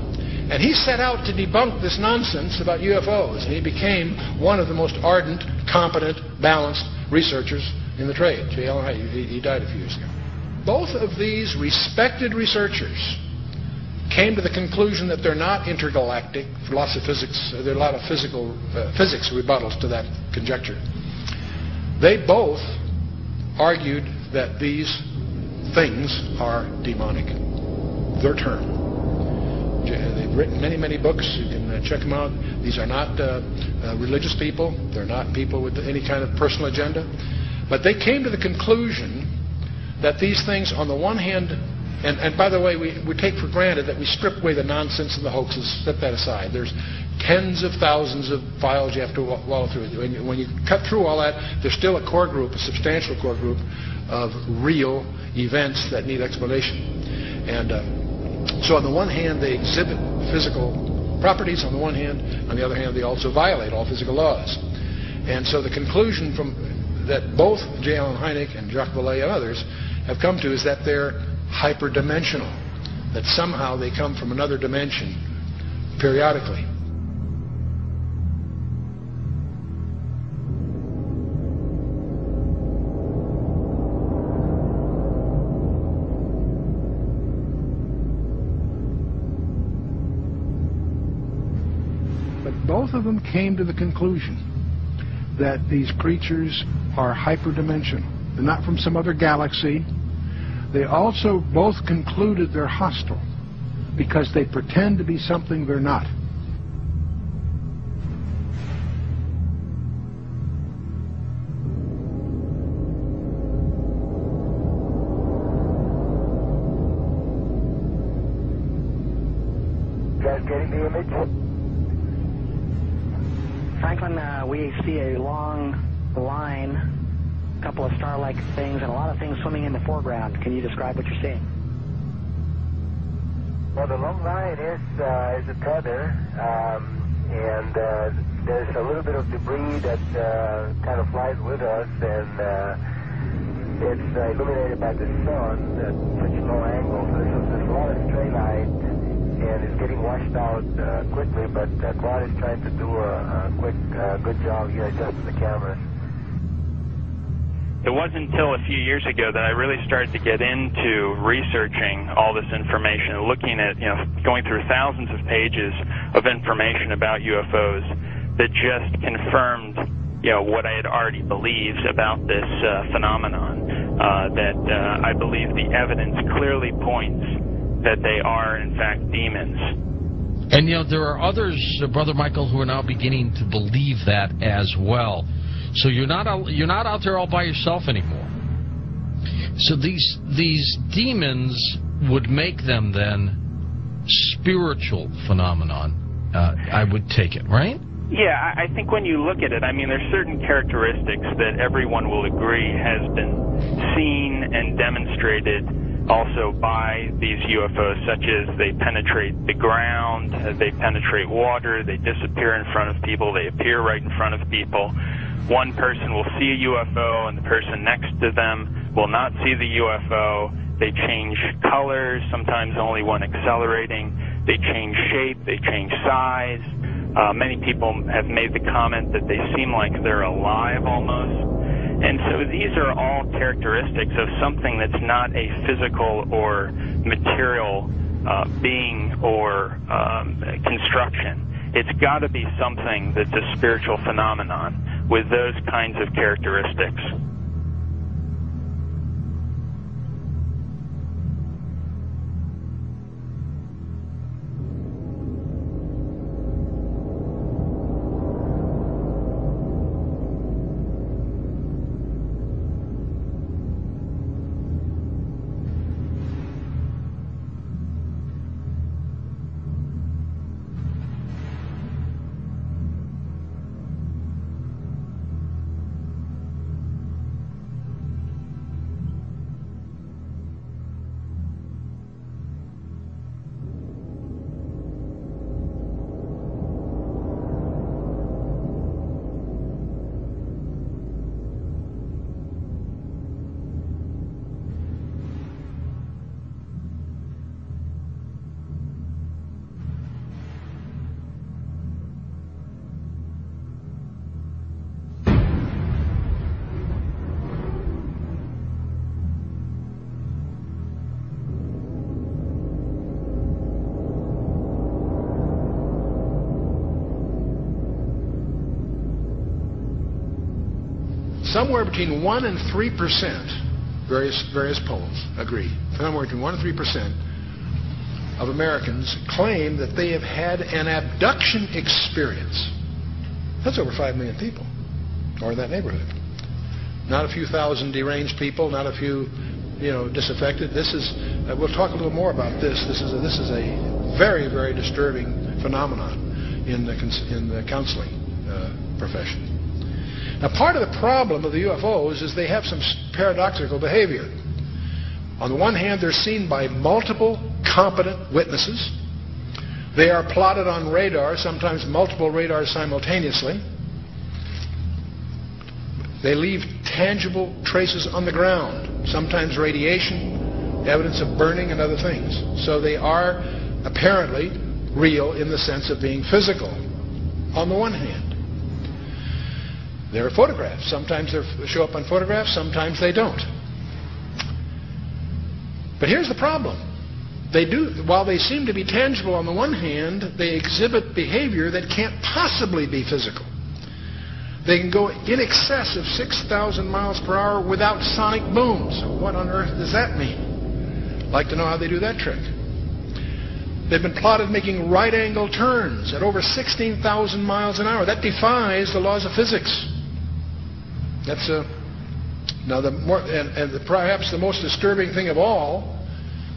and he set out to debunk this nonsense about UFOs, and he became one of the most ardent, competent, balanced researchers in the trade. J. Allen Hynek, he died a few years ago. Both of these respected researchers came to the conclusion that they're not intergalactic. For lots of physics, there are a lot of physics rebuttals to that conjecture. They both argued that these things are demonic. Their term. They've written many, many books. You can check them out. These are not religious people. They're not people with any kind of personal agenda. But they came to the conclusion that these things, on the one hand, and by the way, we take for granted that we strip away the nonsense and the hoaxes, set that aside. There's tens of thousands of files you have to wallow through. When you cut through all that, there's still a core group, a substantial core group of real events that need explanation. And so on the one hand, they exhibit physical properties on the one hand. On the other hand, they also violate all physical laws. And so the conclusion that both J. Allen Hynek and Jacques Vallée and others have come to is that they're hyperdimensional, that somehow they come from another dimension periodically. But both of them came to the conclusion that these creatures are hyperdimensional. They're not from some other galaxy. They also both concluded they're hostile because they pretend to be something they're not. You guys getting the image? Franklin, we see a long line, a couple of star-like things, and a lot of things swimming in the foreground. Can you describe what you're seeing? Well, the long line is a tether, and there's a little bit of debris that kind of flies with us, and it's illuminated by the sun at such a low angle. So there's a lot of stray light, and it's getting washed out quickly, but Claude is trying to do a quick, good job here adjusting the cameras. It wasn't until a few years ago that I really started to get into researching all this information, looking at, going through thousands of pages of information about UFOs that just confirmed, what I had already believed about this phenomenon. That I believe the evidence clearly points that they are, in fact, demons. And, there are others, Brother Michael, who are now beginning to believe that as well. So you're not out there all by yourself anymore. So these demons would make them then spiritual phenomenon, I would take it, right? Yeah, I think when you look at it, there's certain characteristics that everyone will agree has been seen and demonstrated also by these UFOs, such as they penetrate the ground, they penetrate water, they disappear in front of people, they appear right in front of people. One person will see a UFO and the person next to them will not see the UFO. They change colors, sometimes only one accelerating. They change shape, they change size. Many people have made the comment that they seem like they're alive almost. And so these are all characteristics of something that's not a physical or material being or construction. It's got to be something that's a spiritual phenomenon with those kinds of characteristics. somewhere between 1 and 3%, various polls agree, somewhere between 1 and 3% of Americans claim that they have had an abduction experience. That's over 5 million people, or in that neighborhood. Not a few thousand deranged people, not a few, disaffected. This is, we'll talk a little more about this. This is a very, very disturbing phenomenon in the counseling profession. Now, part of the problem of the UFOs is they have some paradoxical behavior. On the one hand, they're seen by multiple competent witnesses. They are plotted on radar, sometimes multiple radars simultaneously. They leave tangible traces on the ground, sometimes radiation, evidence of burning and other things. So they are apparently real in the sense of being physical, on the one hand. There are photographs. Sometimes they show up on photographs, sometimes they don't. But here's the problem. While they seem to be tangible on the one hand, they exhibit behavior that can't possibly be physical. They can go in excess of 6,000 miles per hour without sonic booms. What on earth does that mean? I'd like to know how they do that trick. They've been plotted making right-angle turns at over 16,000 miles an hour. That defies the laws of physics. That's perhaps the most disturbing thing of all,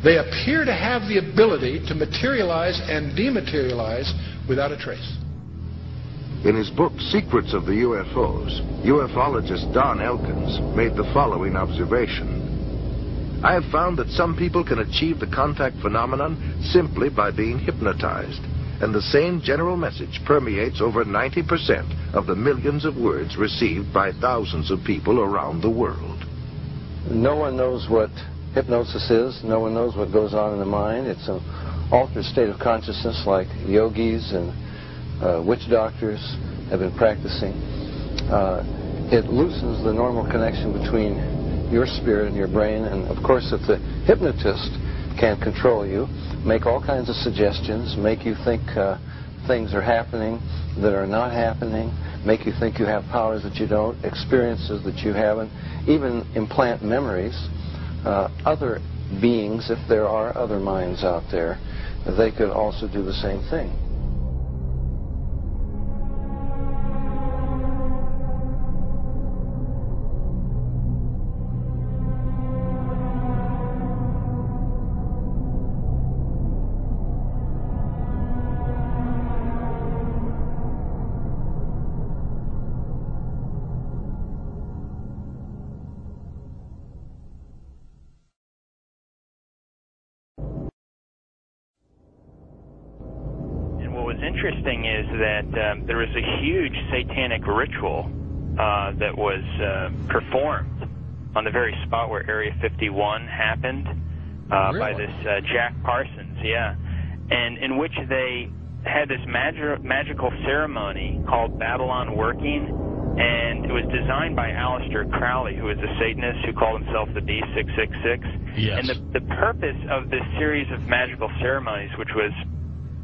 they appear to have the ability to materialize and dematerialize without a trace. In his book, Secrets of the UFOs, ufologist Don Elkins made the following observation. I have found that some people can achieve the contact phenomenon simply by being hypnotized, and the same general message permeates over 90% of the millions of words received by thousands of people around the world. No one knows what hypnosis is. No one knows what goes on in the mind. It's an altered state of consciousness like yogis and witch doctors have been practicing. It loosens the normal connection between your spirit and your brain, and of course if the hypnotist can control you, make all kinds of suggestions, make you think things are happening that are not happening, make you think you have powers that you don't, experiences that you haven't, even implant memories. Other beings, if there are other minds out there, they could also do the same thing. Interesting is that there was a huge satanic ritual that was performed on the very spot where Area 51 happened by this Jack Parsons, and in which they had this magical ceremony called Babylon Working, and it was designed by Aleister Crowley, who is a Satanist who called himself the B666. Yes. And the purpose of this series of magical ceremonies, which was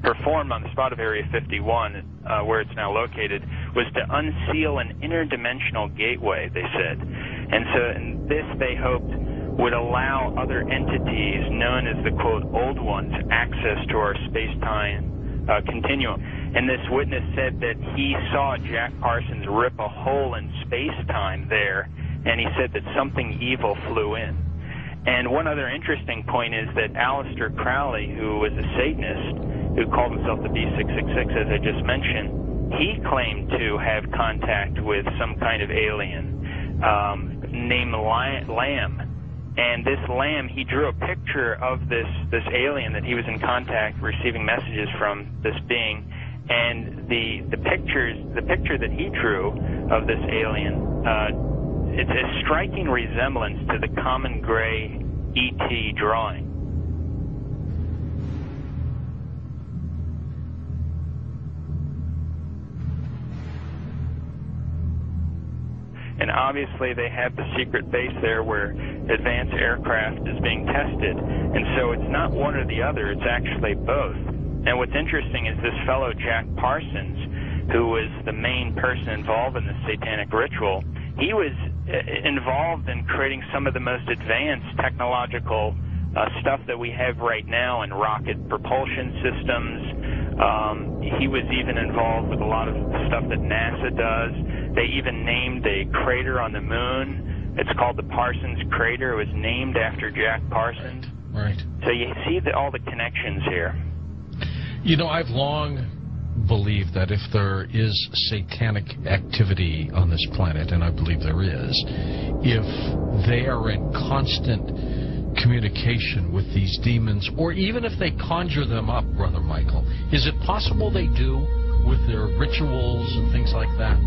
performed on the spot of Area 51, where it's now located, was to unseal an interdimensional gateway, they said. And so this, they hoped, would allow other entities known as the, quote, old ones, access to our space-time continuum. And this witness said that he saw Jack Parsons rip a hole in space-time there, and he said that something evil flew in. And one other interesting point is that Aleister Crowley, who was a Satanist, who called himself the B666, as I just mentioned, he claimed to have contact with some kind of alien named Lamb. And this Lamb, he drew a picture of this alien that he was in contact, receiving messages from this being. And the picture that he drew of this alien, it's a striking resemblance to the common gray ET drawing. And obviously they have the secret base there where advanced aircraft is being tested. And so it's not one or the other, it's actually both. And what's interesting is this fellow Jack Parsons, who was the main person involved in this satanic ritual, he was involved in creating some of the most advanced technological stuff that we have right now in rocket propulsion systems. He was even involved with a lot of stuff that NASA does. They even named a crater on the moon. It's called the Parsons Crater. It was named after Jack Parsons. Right. So you see all the connections here. You know, I've long believed that if there is satanic activity on this planet, and I believe there is, if they are in constant communication with these demons, or even if they conjure them up, Brother Michael, is it possible they do with their rituals and things like that?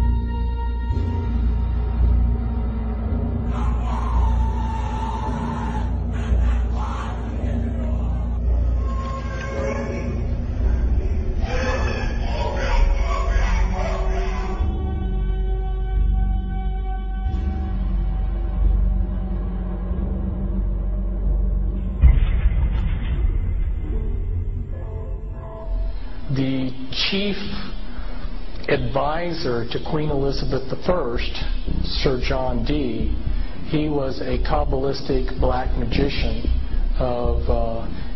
The chief advisor to Queen Elizabeth I, Sir John Dee, he was a Kabbalistic black magician.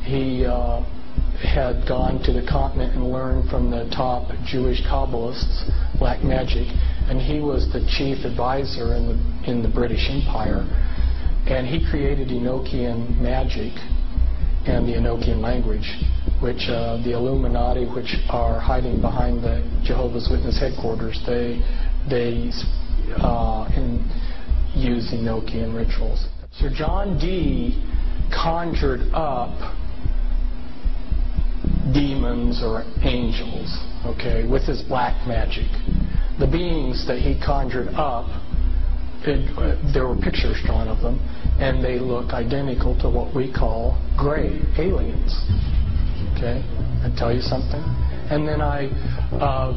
He had gone to the continent and learned from the top Jewish Kabbalists black magic, and he was the chief advisor in the British Empire. And he created Enochian magic and the Enochian language, which the Illuminati, which are hiding behind the Jehovah's Witness headquarters, they use Enochian rituals. Sir John Dee conjured up demons or angels, okay, with his black magic. The beings that he conjured up, there were pictures drawn of them, and they look identical to what we call gray aliens. Okay, I tell you something. And then I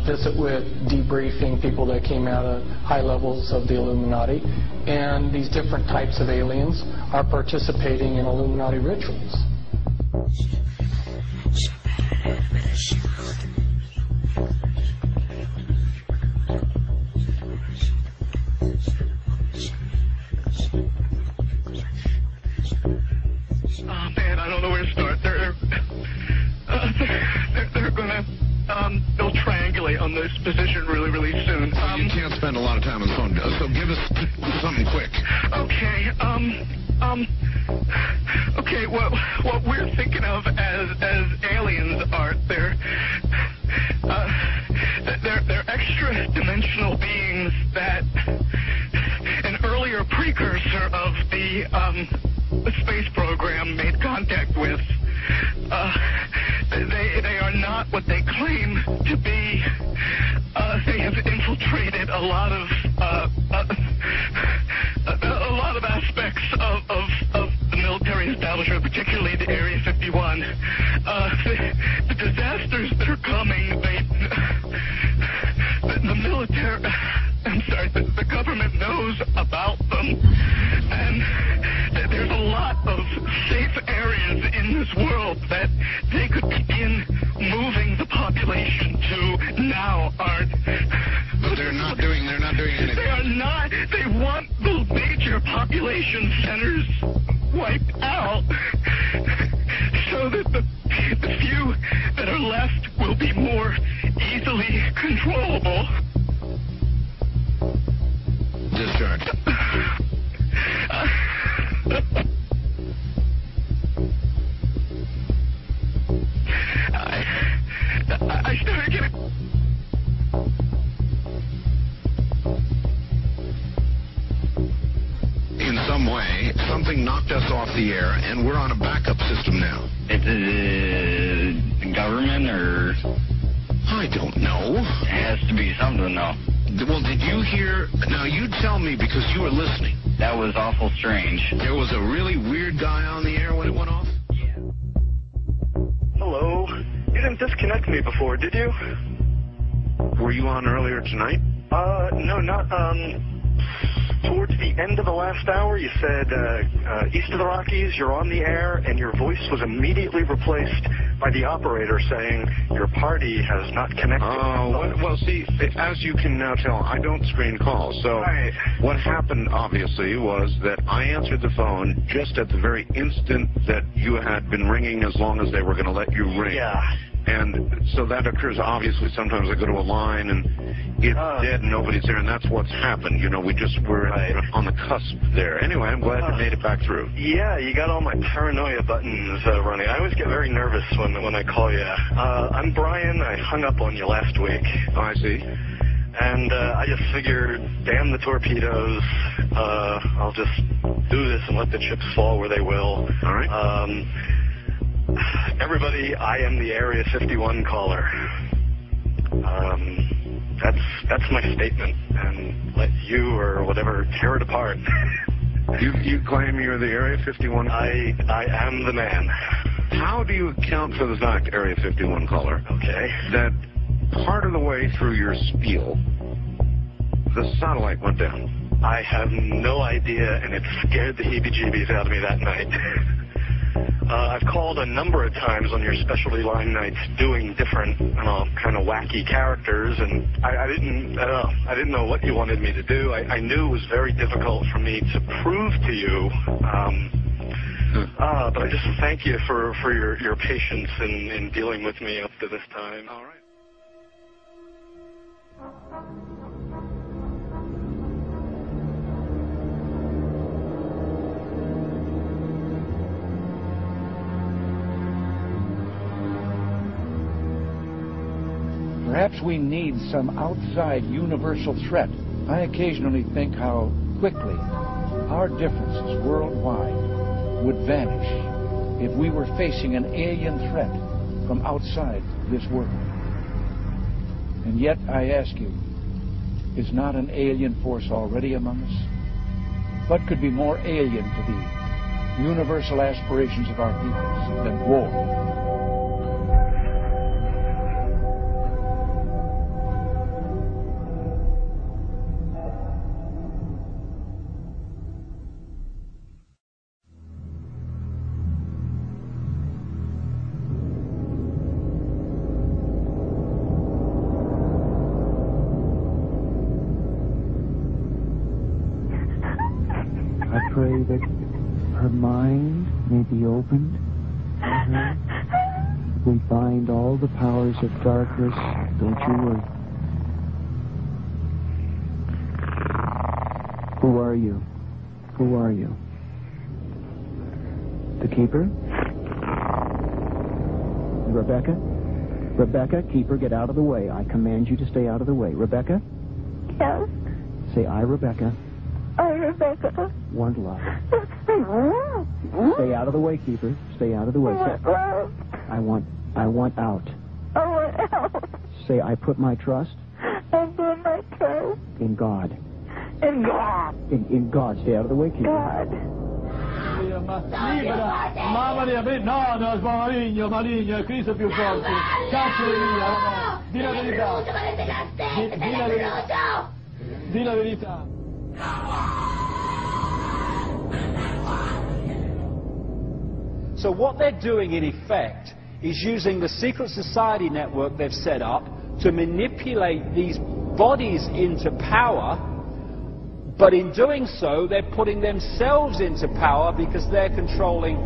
visit with debriefing people that came out of high levels of the Illuminati, and these different types of aliens are participating in Illuminati rituals. Oh man, I don't know where to start. They're gonna they'll triangulate on this position really soon. You can't spend a lot of time on the phone, so give us something quick. Okay, okay, what we're thinking of as aliens are they're extra dimensional beings that an earlier precursor of the space program made contact with. They are not what they claim to be. They have infiltrated a lot of aspects of the military establishment, particularly the Area 51. The disasters that are coming, the military, I'm sorry, the government knows about them, and there's a lot of safe areas in this world that they could begin moving the population to now aren't. But they're not doing anything. They are not. They want the major population centers wiped out so that the few that are left will be more easily controllable. Discharge. I started getting... In some way, something knocked us off the air, and we're on a backup system now. Is it government or... I don't know. It has to be something, though. Well, did you hear... Now, you tell me because you were listening. That was awful strange. There was a really weird guy on the air when it went off? Yeah. Hello? You didn't disconnect me before, did you? Were you on earlier tonight? No, not, towards the end of the last hour, you said, east of the Rockies, you're on the air, and your voice was immediately replaced by the operator saying, your party has not connected. Oh, well, see, as you can now tell, I don't screen calls. So what happened, obviously, was that I answered the phone just at the very instant that you had been ringing, as long as they were going to let you ring. Yeah. And so that occurs, obviously. Sometimes I go to a line and it's dead and nobody's there, and that's what's happened. You know, we just were on the cusp there. Anyway, I'm glad you made it back through. Yeah, you got all my paranoia buttons running. I always get very nervous when I call you. I'm Brian. I hung up on you last week. Oh, I see. And I just figured, damn the torpedoes. I'll just do this and let the chips fall where they will. All right. Everybody, I am the Area 51 caller. That's my statement, and let you or whatever tear it apart. You claim you're the Area 51? I am the man. How do you account for the fact, Area 51 caller, that part of the way through your spiel, the satellite went down? I have no idea, and it scared the heebie-jeebies out of me that night. I've called a number of times on your specialty line nights doing different kind of wacky characters, and I didn't know what you wanted me to do. I knew it was very difficult for me to prove to you, but I just thank you for your patience in dealing with me up to this time. All right. Perhaps we need some outside universal threat. I occasionally think how quickly our differences worldwide would vanish if we were facing an alien threat from outside this world. And yet, I ask you, is not an alien force already among us? What could be more alien to the universal aspirations of our peoples than war? I pray that her mind may be opened to her. We bind all the powers of darkness. Don't you worry. Who are you? Who are you? The Keeper? Rebecca? Rebecca, Keeper, get out of the way. I command you to stay out of the way. Rebecca? Yes? Say, I, Rebecca. I, Rebecca. Want love. Stay out of the way, Keeper. Stay out of the way. Love. I want out. I want out. Say, I put my trust. I put my trust. In God. In God. In God. Stay out of the way, Keeper. God. Mamma mia, no, maligno, maligno, Cristo più forte. Cazzo di via, di la verità. Di la verità. So what they're doing, in effect, is using the secret society network they've set up to manipulate these bodies into power, but in doing so, they're putting themselves into power because they're controlling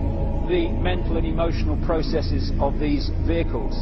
the mental and emotional processes of these vehicles.